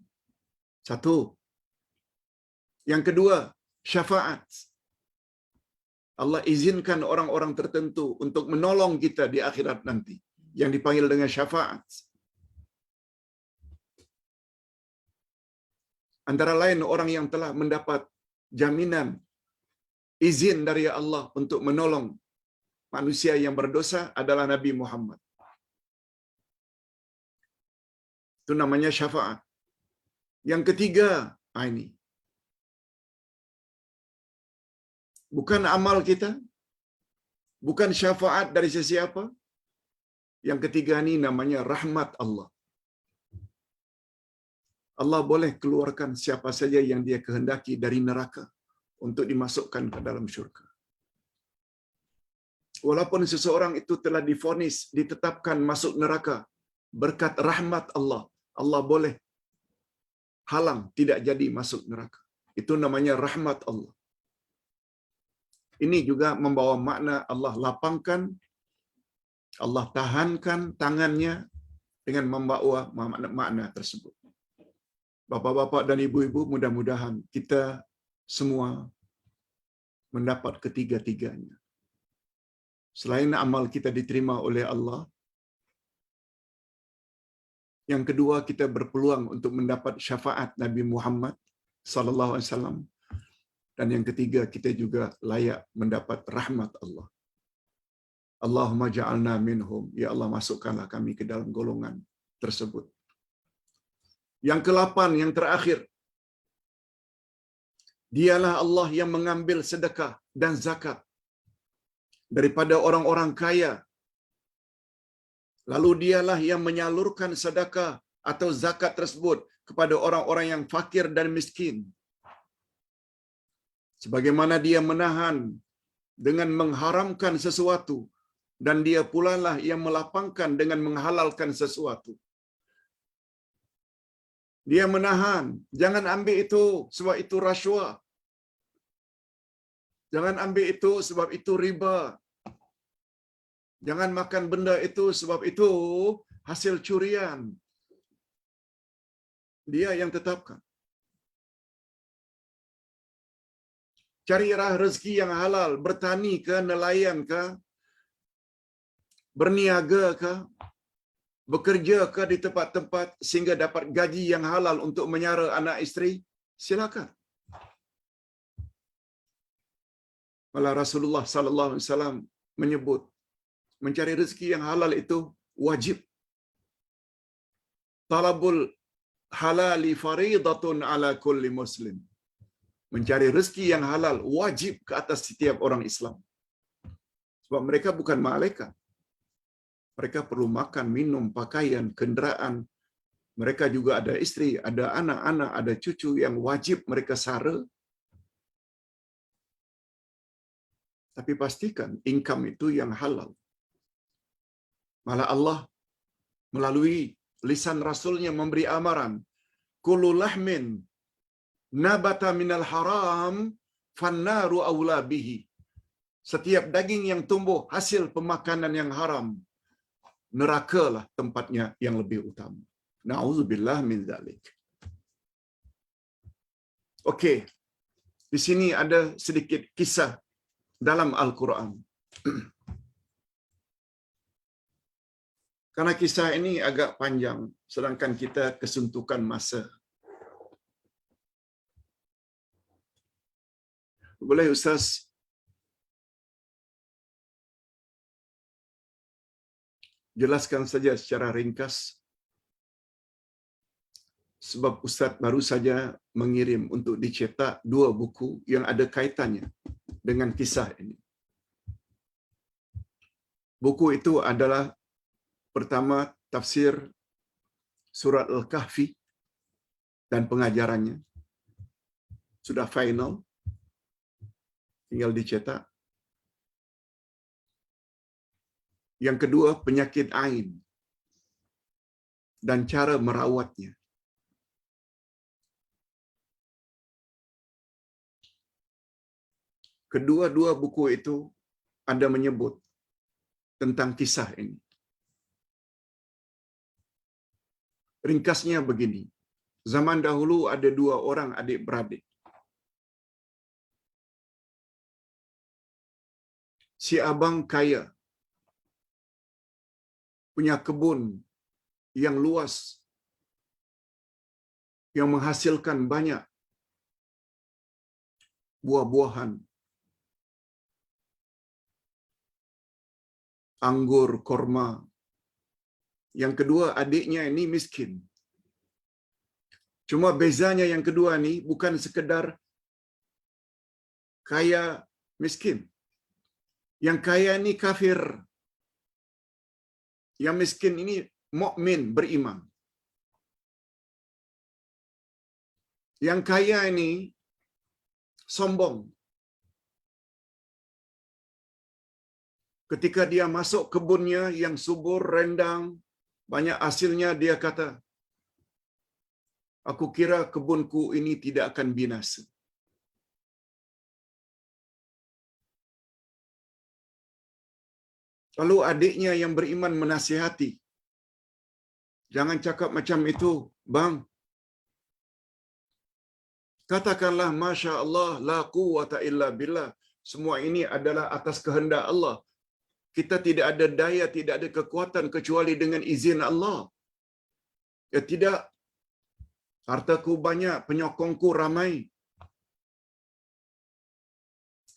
1. Yang kedua, syafaat. Allah izinkan orang-orang tertentu untuk menolong kita di akhirat nanti, yang dipanggil dengan syafaat. Antara lain orang yang telah mendapat jaminan izin dari Allah untuk menolong manusia yang berdosa adalah Nabi Muhammad. Itu namanya syafaat. Yang ketiga, ini bukan amal kita, bukan syafaat dari sesiapa. Yang ketiga ini namanya rahmat Allah. Allah boleh keluarkan siapa saja yang dia kehendaki dari neraka untuk dimasukkan ke dalam syurga. Walaupun seseorang itu telah divonis, ditetapkan masuk neraka, berkat rahmat Allah, Allah boleh halang tidak jadi masuk neraka. Itu namanya rahmat Allah. Ini juga membawa makna Allah lapangkan, Allah tahankan tangannya dengan membawa makna tersebut. Bapak-bapak dan ibu-ibu, mudah-mudahan kita semua mendapat ketiga-tiganya. Selain amal kita diterima oleh Allah, yang kedua kita berpeluang untuk mendapat syafaat Nabi Muhammad sallallahu alaihi wasallam. Dan yang ketiga, kita juga layak mendapat rahmat Allah. Allahumma ja'alna minhum. Ya Allah, masukkanlah kami ke dalam golongan tersebut. Yang ke-8, yang terakhir. Dialah Allah yang mengambil sedekah dan zakat daripada orang-orang kaya. Lalu dialah yang menyalurkan sedekah atau zakat tersebut kepada orang-orang yang fakir dan miskin. Sebagaimana dia menahan dengan mengharamkan sesuatu, dan dia pula lah yang melapangkan dengan menghalalkan sesuatu. Dia menahan, jangan ambil itu sebab itu rasuah. Jangan ambil itu sebab itu riba. Jangan makan benda itu sebab itu hasil curian. Dia yang tetapkan. Carilah rezeki yang halal, bertani ke, nelayan ke, berniaga ke, bekerja ke di tempat-tempat sehingga dapat gaji yang halal untuk menyara anak isteri, silakan. Malah Rasulullah sallallahu alaihi wasallam menyebut mencari rezeki yang halal itu wajib. Talabul halali faridatun ala kulli muslim. Mencari rezeki yang halal wajib ke atas setiap orang Islam. Sebab mereka bukan malaikat. Mereka perlu makan, minum, pakaian, kenderaan. Mereka juga ada isteri, ada anak-anak, ada cucu yang wajib mereka sara. Tapi pastikan income itu yang halal. Malah Allah melalui lisan Rasulnya memberi amaran, kullu lahmin nabata minal haram fannaru awla bihi. Setiap daging yang tumbuh hasil pemakanan yang haram, nerakalah tempatnya yang lebih utama. Na'udzubillah min dzalik. Okey. Di sini ada sedikit kisah dalam Al-Quran. Karena kisah ini agak panjang, sedangkan kita kesuntukan masa. Boleh Ustaz jelaskan saja secara ringkas, sebab Ustaz baru saja mengirim untuk dicetak 2 buku yang ada kaitannya dengan kisah ini. Buku itu adalah pertama tafsir surat Al-Kahfi dan pengajarannya. Sudah final, tinggal dicetak. Yang kedua, penyakit ain dan cara merawatnya. Kedua-dua buku itu ada menyebut tentang kisah ini. Ringkasnya begini. Zaman dahulu ada 2 orang adik-beradik. Si abang kaya, punya kebun yang luas, yang menghasilkan banyak buah-buahan, anggur, korma. Yang kedua, adiknya ini miskin. Cuma bezanya yang kedua ni bukan sekedar kaya miskin. Yang kaya ini kafir. Yang miskin ini mukmin, beriman. Yang kaya ini sombong. Ketika dia masuk kebunnya yang subur, rendang, banyak hasilnya, dia kata, aku kira kebunku ini tidak akan binasa. Lalu adiknya yang beriman menasihati, jangan cakap macam itu, bang. Katakanlah, Masya Allah, la quwwata illa billah. Semua ini adalah atas kehendak Allah. Kita tidak ada daya, tidak ada kekuatan kecuali dengan izin Allah. Ya tidak. Hartaku banyak, penyokongku ramai.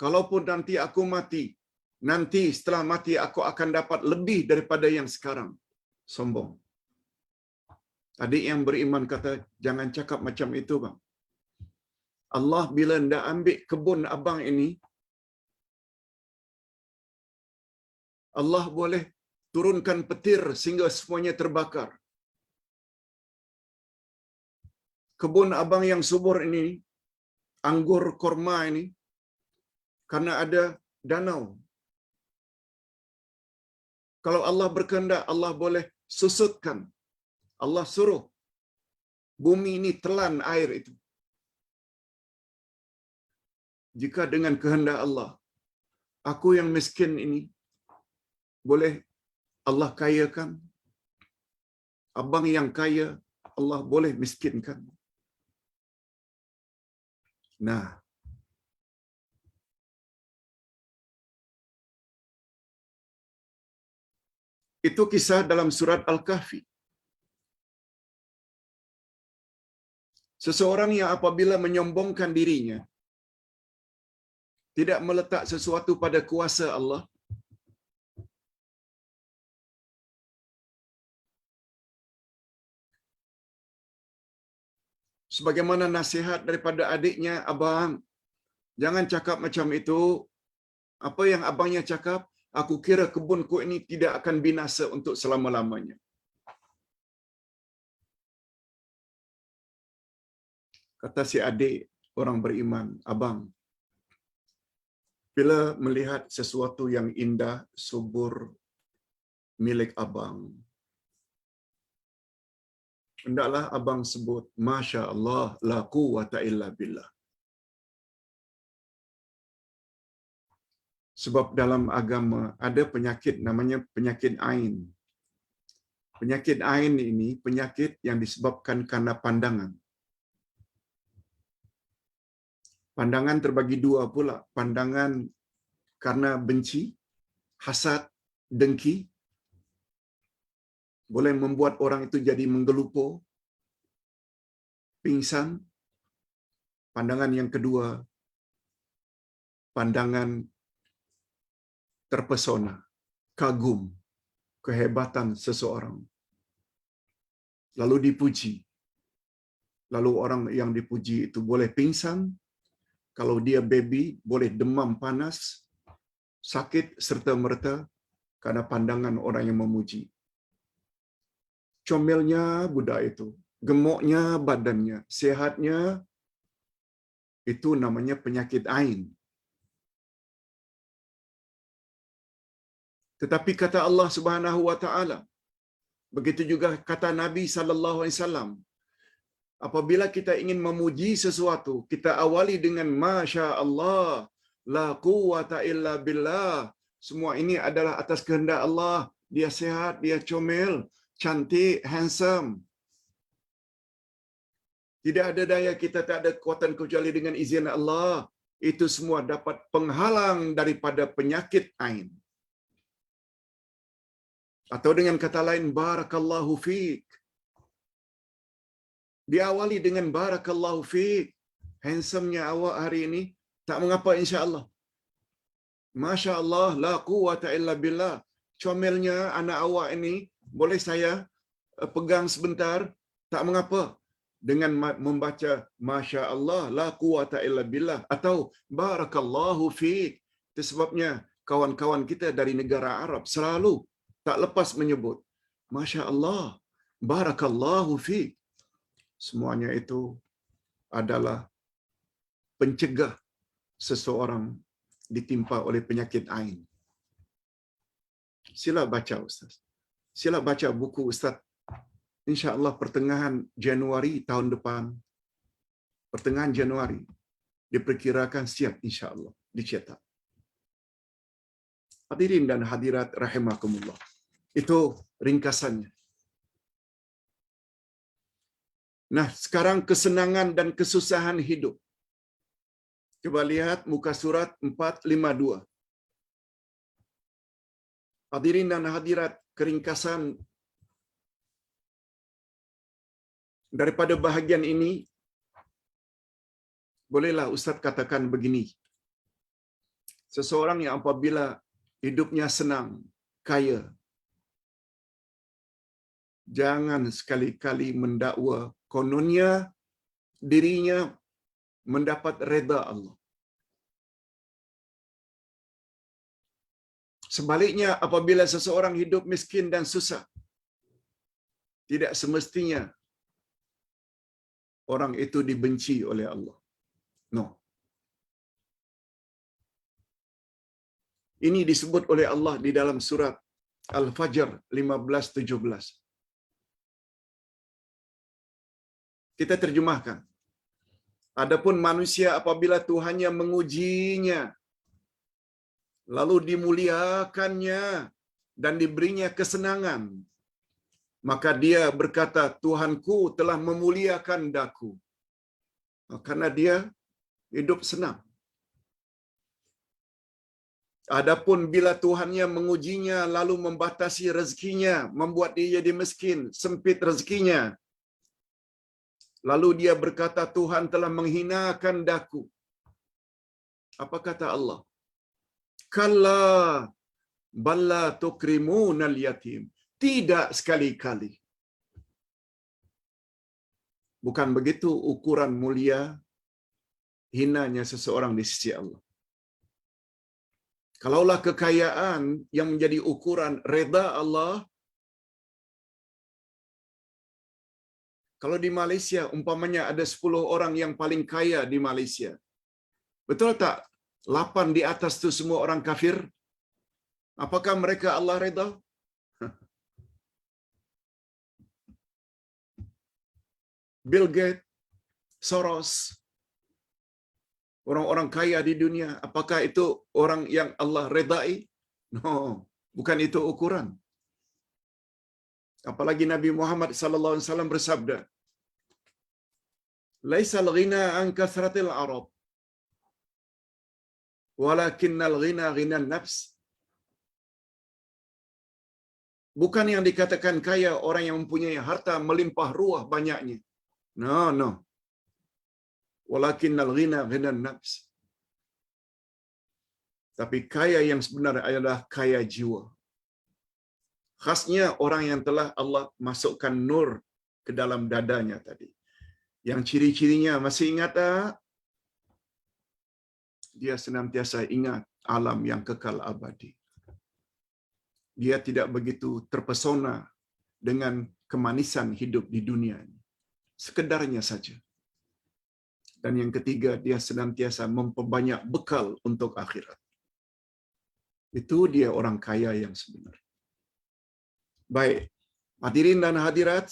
kalaupun nanti aku mati, nanti setelah mati aku akan dapat lebih daripada yang sekarang. Sombong. Adik yang beriman kata, jangan cakap macam itu, bang. Allah bila hendak ambil kebun abang ini, Allah boleh turunkan petir sehingga semuanya terbakar. Kebun abang yang subur ini, anggur korma ini, karena ada danau. Kalau Allah berkehendak, Allah boleh susutkan. Allah suruh bumi ini telan air itu. Jika dengan kehendak Allah, aku yang miskin ini boleh Allah kayakan. Abang yang kaya, Allah boleh miskinkan. Nah, itu kisah dalam surat Al-Kahfi. Seseorang yang apabila menyombongkan dirinya, tidak meletak sesuatu pada kuasa Allah, sebagaimana nasihat daripada adiknya, abang, jangan cakap macam itu. Apa yang abangnya cakap, aku kira kebunku ini tidak akan binasa untuk selama-lamanya. Kata si adik orang beriman, abang, bila melihat sesuatu yang indah, subur, milik abang, hendaklah abang sebut, Masya Allah, la quwwata illa billah. Sebab dalam agama ada penyakit namanya penyakit ain. Penyakit ain ini penyakit yang disebabkan karena pandangan. Pandangan terbagi dua pula. Pandangan karena benci, hasad, dengki, boleh membuat orang itu jadi menggelupur, pingsan. Pandangan yang kedua, pandangan terpesona, kagum, kehebatan seseorang. Lalu dipuji. Lalu orang yang dipuji itu boleh pingsan. Kalau dia baby, boleh demam panas, sakit serta-merta karena pandangan orang yang memuji. Comelnya budak itu, gemuknya badannya, sehatnya, itu namanya penyakit ain. Tetapi kata Allah Subhanahu wa taala, begitu juga kata Nabi sallallahu alaihi wasallam, apabila kita ingin memuji sesuatu, kita awali dengan Masya Allah, la quwwata illa billah. Semua ini adalah atas kehendak Allah. Dia sehat, dia comel, cantik, handsome. Tidak ada daya kita, tak ada kekuatan kecuali dengan izin Allah. Itu semua dapat penghalang daripada penyakit ain. Atau dengan kata lain, Barakallahu fiik. Diawali dengan Barakallahu fiik. Handsome-nya awak hari ini, tak mengapa insya-Allah. Masya Allah, la quwwata illa billah. Comelnya anak awak ini, boleh saya pegang sebentar? Tak mengapa. Dengan membaca Masya Allah, la quwwata illa billah. Atau Barakallahu fiik. Itu sebabnya kawan-kawan kita dari negara Arab selalu tak lepas menyebut Masya Allah, Barakallahu fiik. Semuanya itu adalah pencegah seseorang ditimpa oleh penyakit ain. Sila baca Ustaz. Sila baca buku Ustaz. InsyaAllah pertengahan Januari tahun depan. Pertengahan Januari. Diperkirakan siap insyaAllah. Dicetak. Hadirin dan hadirat rahimakumullah. Itu ringkasannya. Nah, sekarang kesenangan dan kesusahan hidup. Coba lihat muka surat 452. Hadirin dan hadirat, keringkasan daripada bahagian ini, bolehlah Ustaz katakan begini. Seseorang yang apabila hidupnya senang, kaya, jangan sekali-kali mendakwa kononnya dirinya mendapat reda Allah. Sebaliknya, apabila seseorang hidup miskin dan susah, tidak semestinya orang itu dibenci oleh Allah. No. Ini disebut oleh Allah di dalam surat Al-Fajr 15-17. Kita terjemahkan. Adapun manusia apabila Tuhannya mengujinya, lalu dimuliakannya dan diberinya kesenangan, maka dia berkata, Tuhanku telah memuliakan daku. Karena dia hidup senang. Adapun bila Tuhannya mengujinya lalu membatasi rezekinya, membuat dia jadi miskin, sempit rezekinya, lalu dia berkata, Tuhan telah menghinakan daku. Apa kata Allah? Kalla balla tukrimunal yatim. Tidak sekali-kali. Bukan begitu ukuran mulia hinanya seseorang di sisi Allah. Kalaulah kekayaan yang menjadi ukuran reda Allah, kalau di Malaysia umpamanya ada 10 orang yang paling kaya di Malaysia, betul tak 8 di atas itu semua orang kafir? Apakah mereka Allah reda? Bill Gates, Soros, orang-orang kaya di dunia, apakah itu orang yang Allah redai? No, bukan itu ukuran. Apalagi Nabi Muhammad sallallahu alaihi wasallam bersabda, "Laisal ghina an kathratil arab, walakinnal ghina ghinan nafs." Bukan yang dikatakan kaya orang yang mempunyai harta melimpah ruah banyaknya. No, no. Walakinnal ghina ghinan nafs. Tapi kaya yang sebenar adalah kaya jiwa. Khasnya orang yang telah Allah masukkan nur ke dalam dadanya tadi. Yang ciri-cirinya masih ingat tak? Dia senantiasa ingat alam yang kekal abadi. Dia tidak begitu terpesona dengan kemanisan hidup di dunia ini. Sekedarnya saja. Dan yang ketiga, dia senantiasa memperbanyak bekal untuk akhirat. Itu dia orang kaya yang sebenar. Baik, hadirin dan hadirat,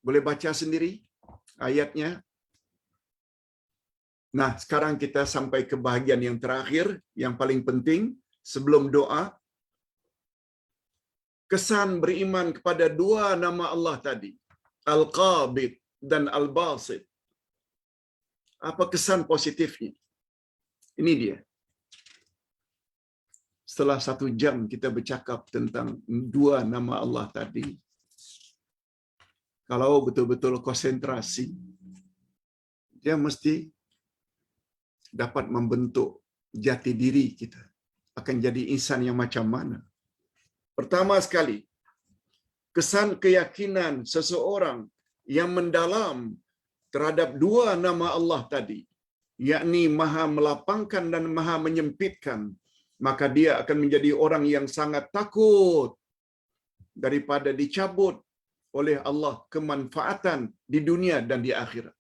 boleh baca sendiri ayatnya. Nah, sekarang kita sampai ke bahagian yang terakhir, yang paling penting sebelum doa. Kesan beriman kepada dua nama Allah tadi, Al-Qabid dan Al-Basit. Apa kesan positifnya? Ini dia. Setelah 1 jam kita bercakap tentang dua nama Allah tadi, kalau betul-betul konsentrasi, dia mesti dapat membentuk jati diri kita. Akan jadi insan yang macam mana? Pertama sekali, kesan keyakinan seseorang yang mendalam terhadap dua nama Allah tadi, yakni Maha melapangkan dan Maha menyempitkan, maka dia akan menjadi orang yang sangat takut daripada dicabut oleh Allah kemanfaatan di dunia dan di akhirat.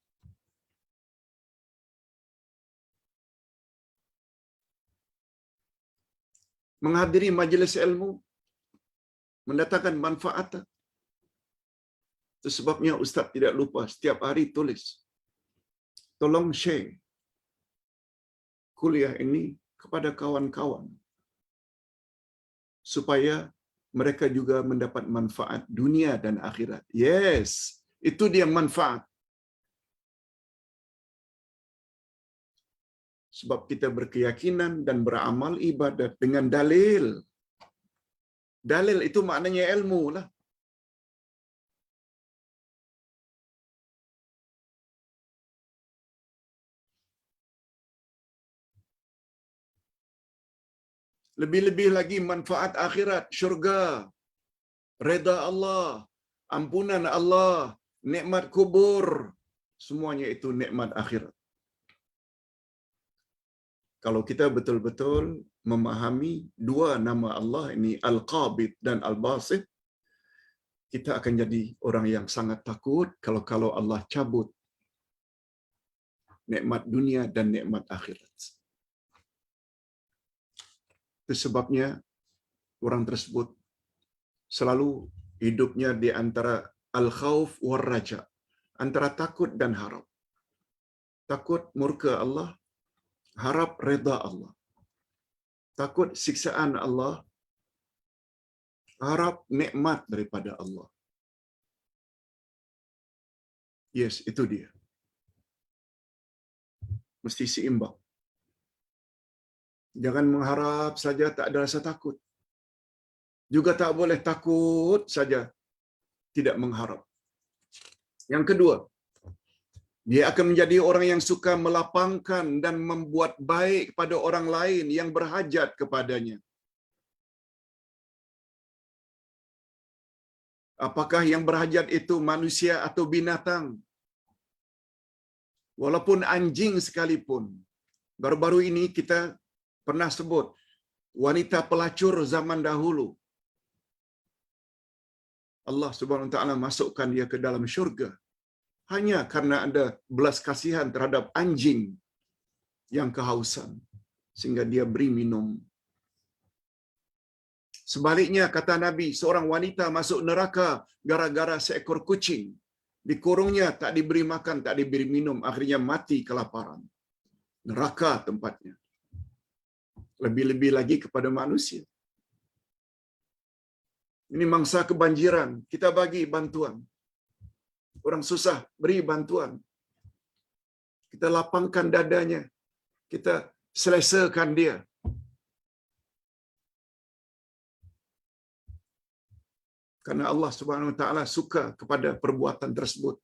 Menghadiri majlis ilmu mendatangkan manfaat. Itu sebabnya Ustaz tidak lupa setiap hari tulis, tolong share kuliah ini kepada kawan-kawan supaya mereka juga mendapat manfaat dunia dan akhirat. Yes, itu dia manfaat. Sebab kita berkeyakinan dan beramal ibadat dengan dalil. Dalil itu maknanya ilmu lah. Lebih-lebih lagi manfaat akhirat, syurga, reda Allah, ampunan Allah, nikmat kubur. Semuanya itu nikmat akhirat. Kalau kita betul-betul memahami dua nama Allah ini, Al-Qabid dan Al-Basit, kita akan jadi orang yang sangat takut kalau Allah cabut nikmat dunia dan nikmat akhirat. Itu sebabnya orang tersebut selalu hidupnya di antara al-khauf war raja, antara takut dan harap. Takut murka Allah, harap reda Allah. Takut siksaan Allah, harap nikmat daripada Allah. Yes, itu dia. Mesti seimbang. Jangan mengharap saja tak ada rasa takut. Juga tak boleh takut saja tidak mengharap. Yang kedua, dia akan menjadi orang yang suka melapangkan dan membuat baik kepada orang lain yang berhajat kepadanya. Apakah yang berhajat itu manusia atau binatang? Walaupun anjing sekalipun. Baru-baru ini kita pernah sebut wanita pelacur zaman dahulu. Allah Subhanahu Wa Taala masukkan dia ke dalam syurga hanya karena ada belas kasihan terhadap anjing yang kehausan sehingga dia beri minum. Sebaliknya kata Nabi, seorang wanita masuk neraka gara-gara seekor kucing. Dikurungnya, tak diberi makan, tak diberi minum, akhirnya mati kelaparan. Neraka tempatnya. Lebih-lebih lagi kepada manusia. Ini mangsa kebanjiran, kita bagi bantuan. Orang susah, beri bantuan. Kita lapangkan dadanya. Kita selesakan dia. Karena Allah Subhanahu Wa Taala suka kepada perbuatan tersebut.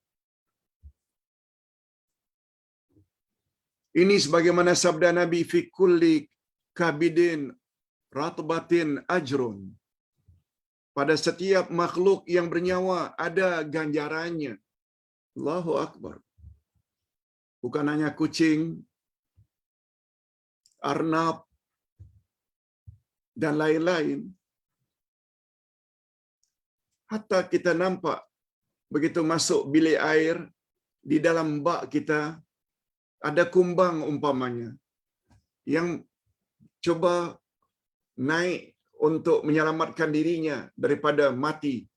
Ini sebagaimana sabda Nabi, fi kulli kabidin ratbatin ajrun. Pada setiap makhluk yang bernyawa ada ganjarannya. Allahu Akbar. Bukan hanya kucing, arnab, dan lain-lain. Hatta kita nampak begitu masuk bilik air, di dalam bak kita ada kumbang umpamanya yang coba naik untuk menyelamatkan dirinya daripada mati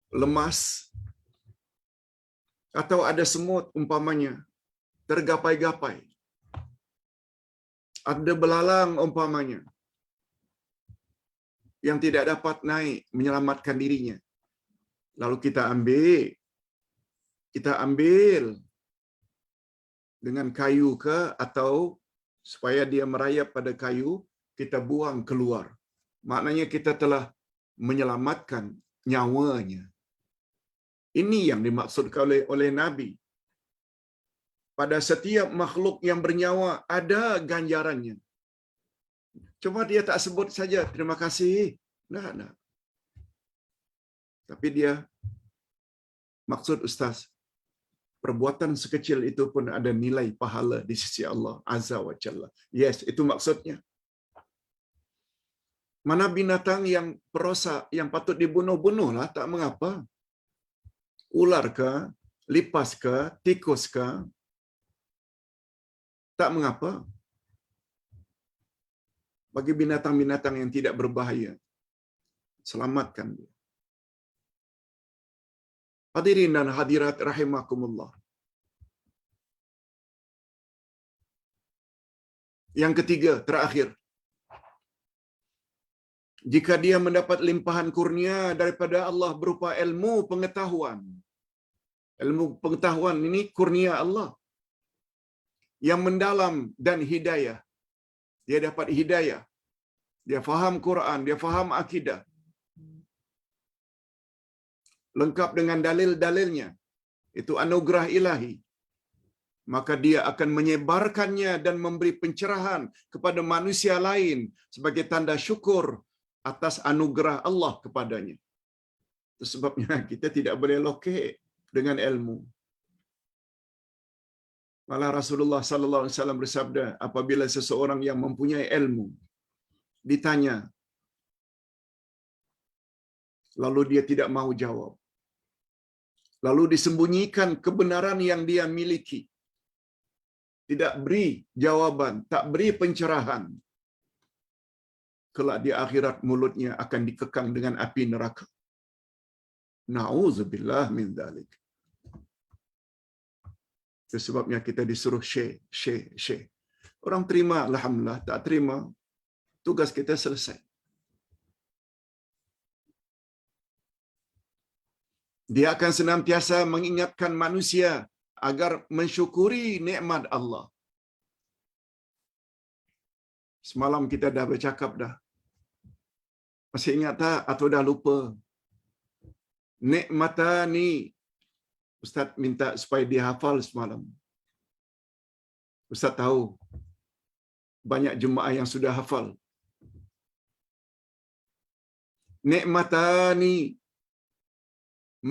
lemas, atau ada semut umpamanya tergapai-gapai, ada belalang umpamanya yang tidak dapat naik menyelamatkan dirinya. Lalu kita ambil dengan kayu ke, atau supaya dia merayap pada kayu, kita buang keluar. Maknanya kita telah menyelamatkan nyawanya. Ini yang dimaksudkan oleh Nabi. Pada setiap makhluk yang bernyawa ada ganjarannya. Cuma dia tak sebut saja terima kasih. Nah. Tapi dia maksud Ustaz, perbuatan sekecil itu pun ada nilai pahala di sisi Allah Azza wa Jalla. Yes, itu maksudnya. Mana binatang yang perosak, yang patut dibunuh-bunuhlah, tak mengapa. Ular ke, lipas ke, tikus ke, tak mengapa. Bagi binatang-binatang yang tidak berbahaya, selamatkan dia. Hadirin dan hadirat rahimakumullah. Yang ketiga, terakhir. Jika dia mendapat limpahan kurnia daripada Allah berupa ilmu pengetahuan. Ilmu pengetahuan ini kurnia Allah yang mendalam dan hidayah. Dia dapat hidayah. Dia faham Quran, dia faham akidah. Lengkap dengan dalil-dalilnya. Itu anugerah ilahi. maka dia akan menyebarkannya dan memberi pencerahan kepada manusia lain sebagai tanda syukur atas anugerah Allah kepadanya. Itu sebabnya kita tidak boleh lokek dengan ilmu. Malah Rasulullah sallallahu alaihi wasallam bersabda, apabila seseorang yang mempunyai ilmu ditanya lalu dia tidak mau jawab, lalu disembunyikan kebenaran yang dia miliki, tidak beri jawaban, tak beri pencerahan, kelak di akhirat mulutnya akan dikekang dengan api neraka. Na'udzubillah min dzalik. Itu sebabnya kita disuruh share. Orang terima, alhamdulillah. Tak terima, tugas kita selesai. Dia akan senantiasa mengingatkan manusia agar mensyukuri nikmat Allah. Semalam kita dah bercakap dah. Masih ingat tak atau dah lupa? Nikmatani. Ustaz minta supaya dia hafal semalam. Ustaz tahu banyak jemaah yang sudah hafal. Nikmatani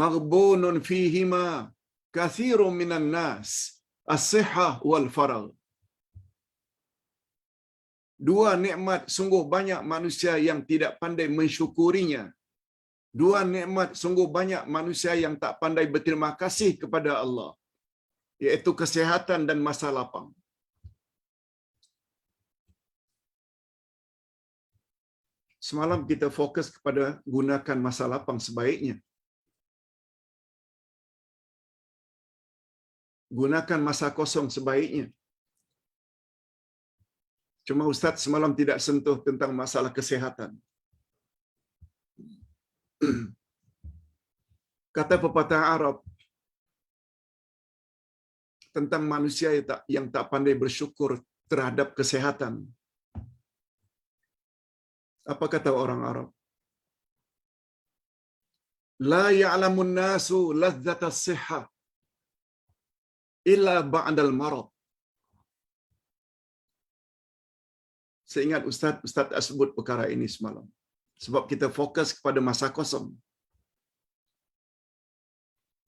maghbunun fihima kathirun minan nas, as-sihhah wal faragh. Dua nikmat sungguh banyak manusia yang tidak pandai mensyukurinya. Dua nikmat sungguh banyak manusia yang tak pandai berterima kasih kepada Allah, iaitu kesihatan dan masa lapang. Semalam kita fokus kepada gunakan masa lapang sebaiknya. Gunakan masa kosong sebaiknya. Cuma Ustaz semalam tidak sentuh tentang masalah kesihatan. Kata pepatah Arab tentang manusia yang tak pandai bersyukur terhadap kesehatan. Apa kata orang Arab? La ya'lamun nasu ladzatas sihhah illa ba'dal marad. Saya ingat Ustaz tak sebut perkara ini semalam. Sebab kita fokus kepada masa kosong.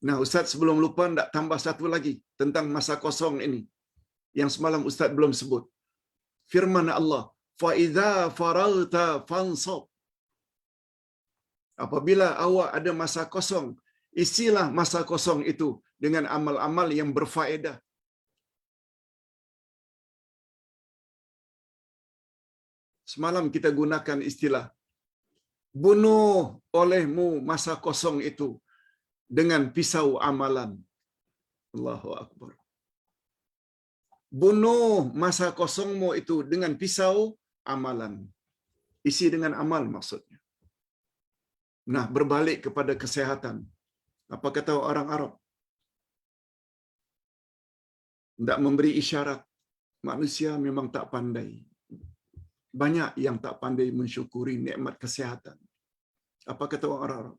Nah, Ustaz sebelum lupa nak tambah satu lagi tentang masa kosong ini yang semalam Ustaz belum sebut. Firman Allah, "Fa idza faragta fansab." Apabila awak ada masa kosong, isilah masa kosong itu dengan amal-amal yang berfaedah. Semalam kita gunakan istilah bunuh olehmu masa kosong itu dengan pisau amalan. Allahu Akbar. Bunuh masa kosongmu itu dengan pisau amalan. Isi dengan amal maksudnya. Nah, berbalik kepada kesehatan. Apa kata orang Arab? Tidak memberi isyarat. Manusia memang tak pandai. Banyak yang tak pandai mensyukuri nikmat kesehatan. Apa kata orang Arab?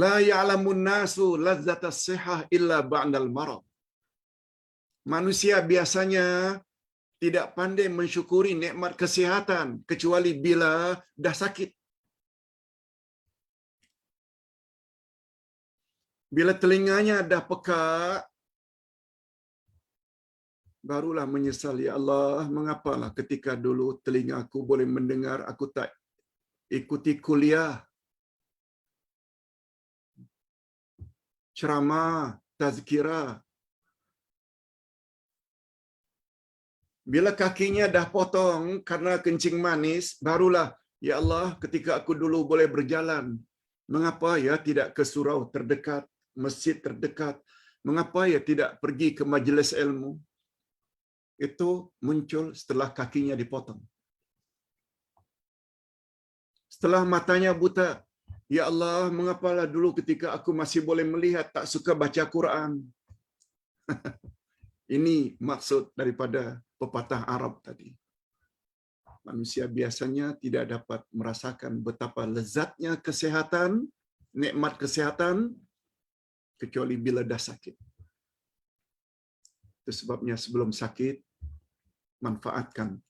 La ya'lamun nasu lazzatas sihhah illa ba'dal marad. Manusia biasanya tidak pandai mensyukuri nikmat kesehatan kecuali bila dah sakit. Bila telinganya dah pekak, barulah menyesal, ya Allah, mengapalah ketika dulu telingaku boleh mendengar, aku tak ikuti kuliah, ceramah, tazkirah. Bila kakinya dah potong karena kencing manis, barulah, ya Allah, ketika aku dulu boleh berjalan, mengapa ya tidak ke surau terdekat, masjid terdekat, mengapa ya tidak pergi ke majlis ilmu? Itu muncul setelah kakinya dipotong. Setelah matanya buta, ya Allah, mengapalah dulu ketika aku masih boleh melihat tak suka baca Quran? Ini maksud daripada pepatah Arab tadi. Manusia biasanya tidak dapat merasakan betapa lezatnya kesehatan, nikmat kesehatan, kecuali bila dah sakit. Itu sebabnya sebelum sakit, manfaatkan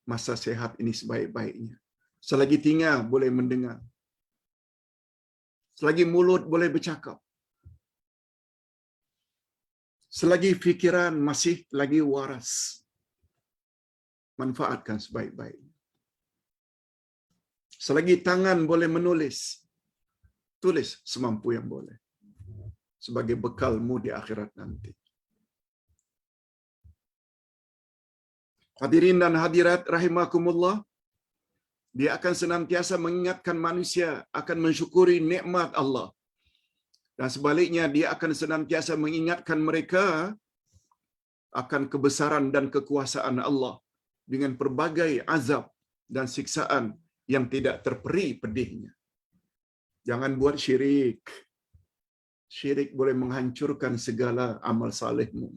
masa sehat ini sebaik-baiknya. Selagi telinga boleh mendengar, selagi mulut boleh bercakap, selagi fikiran masih lagi waras, manfaatkan sebaik-baiknya. Selagi tangan boleh menulis, tulis semampu yang boleh, sebagai bekalmu di akhirat nanti. Hadirin dan hadirat rahimakumullah, dia akan senantiasa mengingatkan manusia akan mensyukuri nikmat Allah. Dan sebaliknya, dia akan senantiasa mengingatkan mereka akan kebesaran dan kekuasaan Allah dengan pelbagai azab dan siksaan yang tidak terperi pedihnya. Jangan buat syirik. Syirik boleh menghancurkan segala amal salehmu.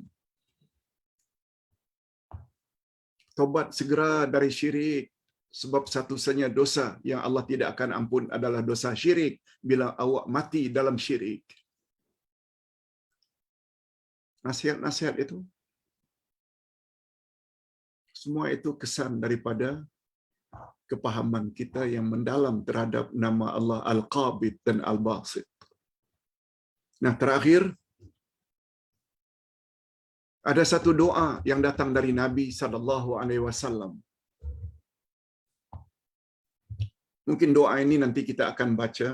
Tobat segera dari syirik, sebab satu-satunya dosa yang Allah tidak akan ampun adalah dosa syirik bila awak mati dalam syirik. Nasihat-nasihat itu, semua itu kesan daripada kepahaman kita yang mendalam terhadap nama Allah Al-Qabid dan Al-Basit. Nah, terakhir, ada satu doa yang datang dari Nabi SAW. Mungkin doa ini nanti kita akan baca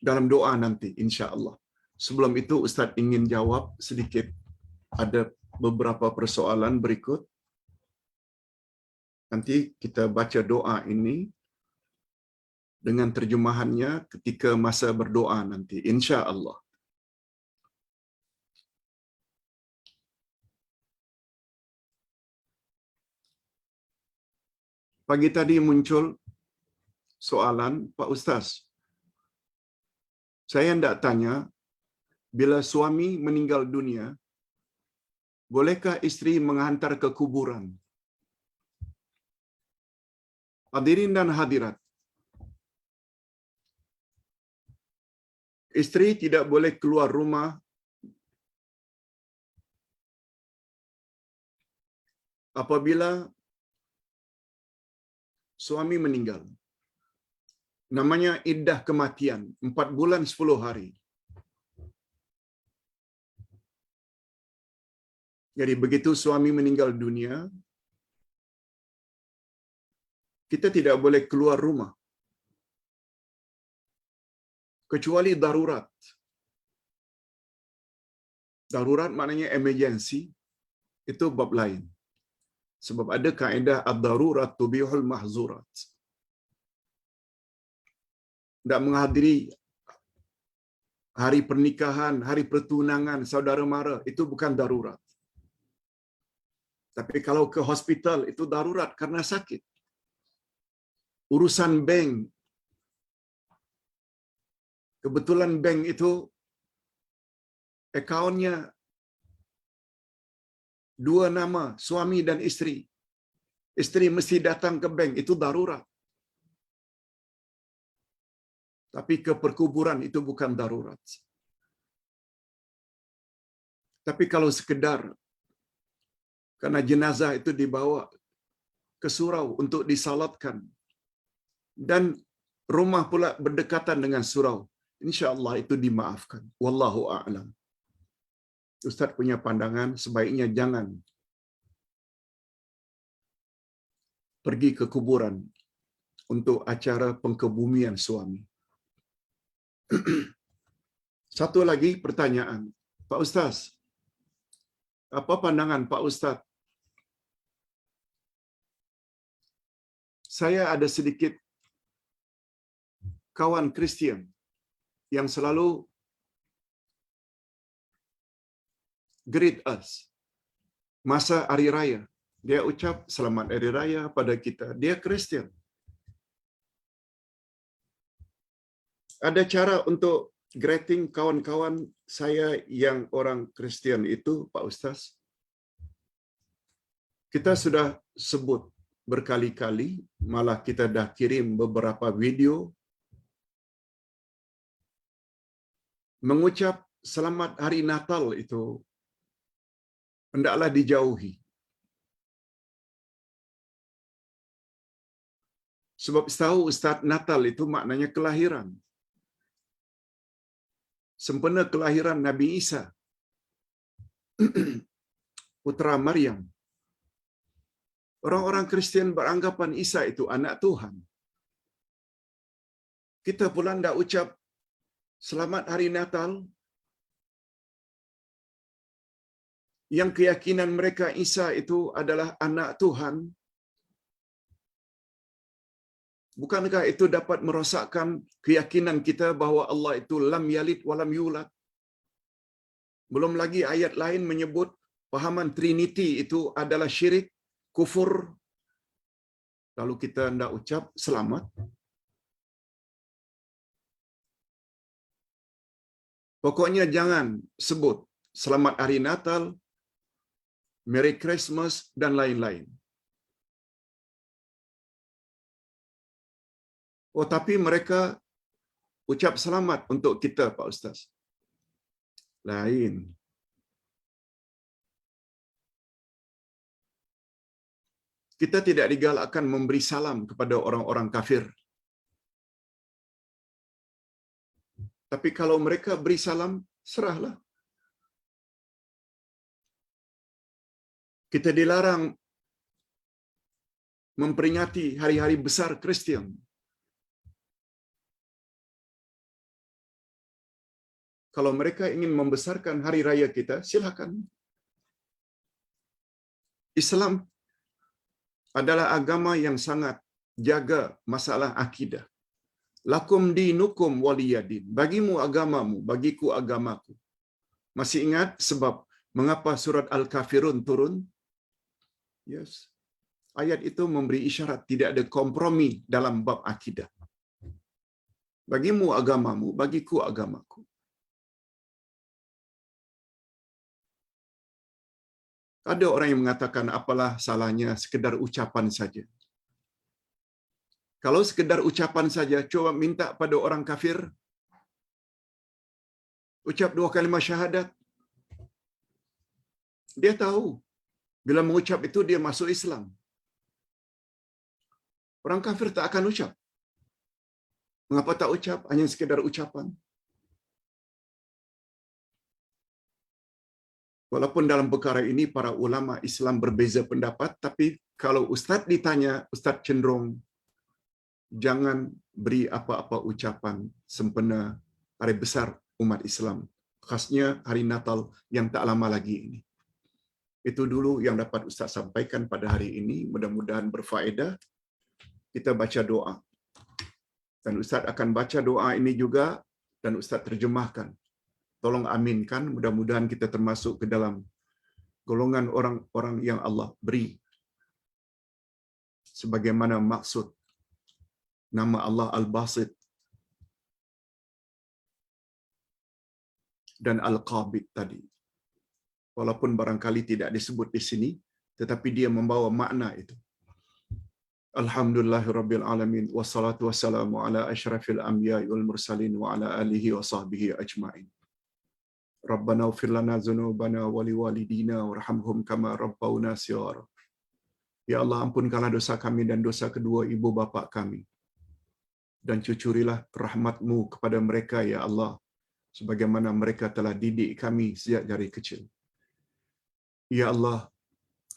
dalam doa nanti, insya-Allah. Sebelum itu, Ustaz ingin jawab sedikit. Ada beberapa persoalan berikut. Nanti kita baca doa ini dengan terjemahannya ketika masa berdoa nanti, insya-Allah. Pagi tadi muncul soalan, Pak Ustaz, saya hendak tanya, bila suami meninggal dunia, bolehkah isteri menghantar ke kuburan? Hadirin dan hadirat, isteri tidak boleh keluar rumah apabila suami meninggal. Namanya iddah kematian, 4 bulan 10 hari. Jadi begitu suami meninggal dunia, kita tidak boleh keluar rumah. Kecuali darurat. Darurat maknanya emergency, itu bab lain. Sebab ada kaedah ad-darurat tubihul mahzurat. Tak menghadiri hari pernikahan, hari pertunangan saudara mara, itu bukan darurat. Tapi kalau ke hospital, itu darurat karena sakit. Urusan bank, kebetulan bank itu akaunnya 2 nama, suami dan isteri. Isteri mesti datang ke bank, itu darurat. Tapi ke perkuburan itu bukan darurat. Tapi kalau sekedar karena jenazah itu dibawa ke surau untuk disalatkan dan rumah pula berdekatan dengan surau, insya-Allah itu dimaafkan. Wallahu a'lam. Ustaz punya pandangan sebaiknya jangan pergi ke kuburan untuk acara pengkebumian suami. Satu lagi pertanyaan. Pak Ustaz, apa pandangan Pak Ustaz? Saya ada sedikit kawan Kristian yang selalu greet us masa hari raya. Dia ucap selamat hari raya pada kita. Dia Kristian. Ada cara untuk greeting kawan-kawan saya yang orang Kristian itu, Pak Ustaz? Kita sudah sebut berkali-kali, malah kita dah kirim beberapa video. mengucap selamat hari Natal itu hendaklah dijauhi. Sebab setahu Ustaz, Natal itu maknanya kelahiran. Sempena kelahiran Nabi Isa, putra Maryam. Orang-orang Kristian beranggapan Isa itu anak Tuhan. Kita pula hendak ucap selamat hari Natal yang keyakinan mereka Isa itu adalah anak Tuhan. Bukankah itu dapat merosakkan keyakinan kita bahawa Allah itu lam yalid walam yulad? Belum lagi ayat lain menyebut pahaman Trinity itu adalah syirik, kufur. Lalu kita hendak ucap selamat. Pokoknya jangan sebut selamat hari Natal, Merry Christmas dan lain-lain. Oh, tapi mereka ucap selamat untuk kita, Pak Ustaz. Lain. Kita tidak digalakkan memberi salam kepada orang-orang kafir. Tapi kalau mereka beri salam, serahlah. Kita dilarang memperingati hari-hari besar Kristian. Kalau mereka ingin membesarkan hari raya kita, silakan. Islam adalah agama yang sangat jaga masalah akidah. Lakum dinukum waliyadin. Bagimu agamamu, bagiku agamaku. Masih ingat sebab mengapa surat Al-Kafirun turun? Yes. Ayat itu memberi isyarat tidak ada kompromi dalam bab akidah. Bagimu agamamu, bagiku agamaku. Ada orang yang mengatakan apalah salahnya sekedar ucapan saja. Kalau sekedar ucapan saja, coba minta pada orang kafir ucap 2 kalimat syahadat. Dia tahu bila mengucap itu dia masuk Islam. Orang kafir tak akan ucap. Mengapa tak ucap? Hanya sekedar ucapan. Walaupun dalam perkara ini para ulama Islam berbeza pendapat, tapi kalau Ustaz ditanya, Ustaz cenderung jangan beri apa-apa ucapan sempena hari besar umat Islam. Khasnya hari Natal yang tak lama lagi ini. Itu dulu yang dapat Ustaz sampaikan pada hari ini. Mudah-mudahan berfaedah. Kita baca doa. Dan Ustaz akan baca doa ini juga dan Ustaz terjemahkan. Tolong aminkan, mudah-mudahan kita termasuk ke dalam golongan orang-orang yang Allah beri sebagaimana maksud nama Allah Al-Basit dan Al-Qabid tadi. Walaupun barangkali tidak disebut di sini, tetapi dia membawa makna itu. Alhamdulillahirabbil alamin wassalatu wassalamu ala asyrafil anbiya'i wal mursalin wa ala alihi wa sahbihi ajma'in. Rabbana ighfir lana dzunubana wa liwalidina warhamhum kama rabbauna shighara. Ya Allah, ampunkanlah dosa kami dan dosa kedua ibu bapa kami. Dan cucurilah rahmat-Mu kepada mereka, ya Allah, sebagaimana mereka telah didik kami sejak dari kecil. Ya Allah,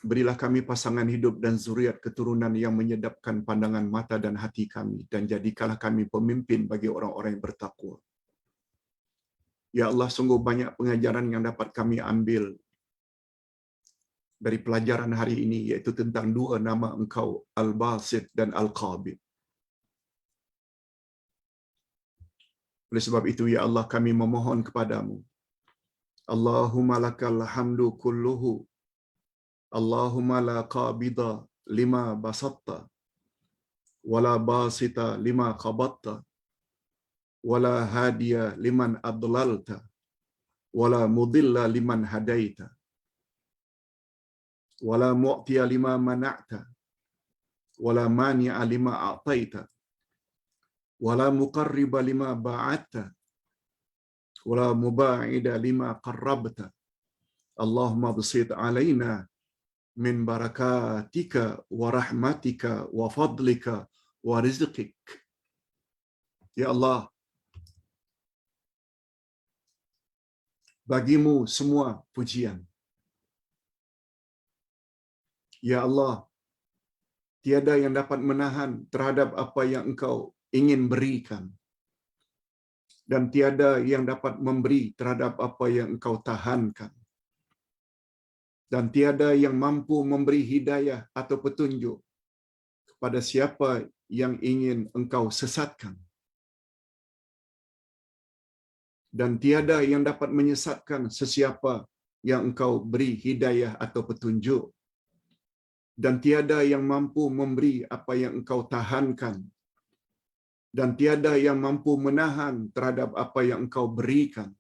berilah kami pasangan hidup dan zuriat keturunan yang menyedapkan pandangan mata dan hati kami, dan jadikanlah kami pemimpin bagi orang-orang yang bertakwa. Ya Allah, sungguh banyak pengajaran yang dapat kami ambil dari pelajaran hari ini, yaitu tentang dua nama Engkau, Al-Basit dan Al-Qabid. Oleh sebab itu, ya Allah, kami memohon kepadamu. Allahumma lakal hamdu kulluhu. Allahumma la qabida lima basatta. Wala basita lima qabatta. Wala hadiya liman adlalta. Wala mudilla liman hadaita. Wala mu'tiya lima mana'ta. Wala mani'a lima a'taita. Wala muqarriba lima ba'atta. wala muba'ida lima qarrabta. Allahumma basit alaina min barakatika wa rahmatika wa fadlika wa rizqik. Ya Allah, bagimu semua pujian. Ya Allah, tiada yang dapat menahan terhadap apa yang Engkau ingin berikan. Dan tiada yang dapat memberi terhadap apa yang Engkau tahankan. Dan tiada yang mampu memberi hidayah atau petunjuk kepada siapa yang ingin Engkau sesatkan. Dan tiada yang dapat menyesatkan sesiapa yang Engkau beri hidayah atau petunjuk. Dan tiada yang mampu memberi apa yang Engkau tahankan. Dan tiada yang mampu menahan terhadap apa yang Engkau berikan.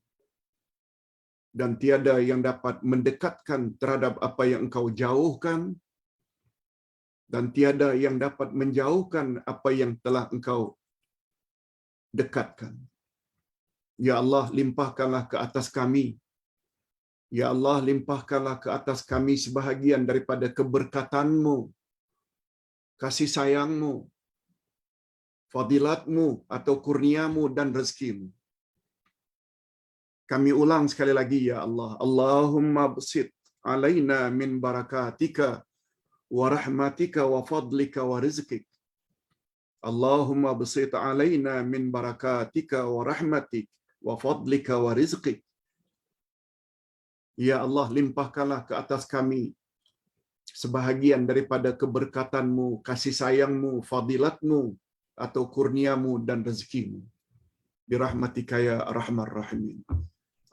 Dan tiada yang dapat mendekatkan terhadap apa yang Engkau jauhkan. Dan tiada yang dapat menjauhkan apa yang telah Engkau dekatkan. Ya Allah, limpahkanlah ke atas kami. Ya Allah, limpahkanlah ke atas kami sebahagian daripada keberkatan-Mu, kasih sayang-Mu, fadilat-Mu atau kurnia-Mu dan rezeki-Mu. Kami ulang sekali lagi, ya Allah. Allahumma basit alaina min barakatika wa rahmatika wa fadlika wa rizqik. Allahumma basit alaina min barakatika wa rahmatik wa fadlika wa rizqik. Ya Allah, limpahkanlah ke atas kami sebahagian daripada keberkatan-Mu, kasih sayang-Mu, fadilat-Mu atau kurnia-Mu dan rezeki-Mu. Birahmatika ya arhamar rahimin.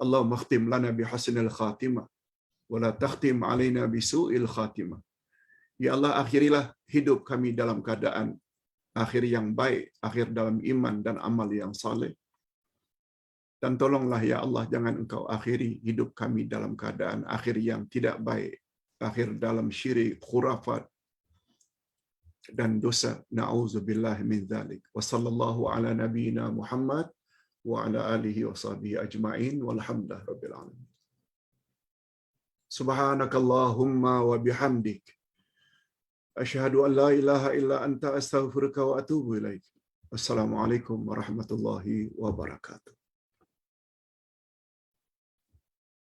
Allahumma khtim lana bihusnil khatimah wa la takhtim alaina bisu'il khatimah. Ya Allah, akhirilah hidup kami dalam keadaan akhir yang baik, akhir dalam iman dan amal yang saleh. Dan tolonglah ya Allah, jangan Engkau akhiri hidup kami dalam keadaan akhir yang tidak baik, akhir dalam syirik, khurafat dan dosa. Na'udzubillah min dzalik. Wa sallallahu ala nabiyyina Muhammad wa ala alihi wa sahbihi ajma'in walhamdulillahi rabbil alamin. Subhanakallahumma wa bihamdik, asyhadu an la ilaha illa anta astaghfiruka wa atubu ilaik. Wassalamualaikum warahmatullahi wabarakatuh.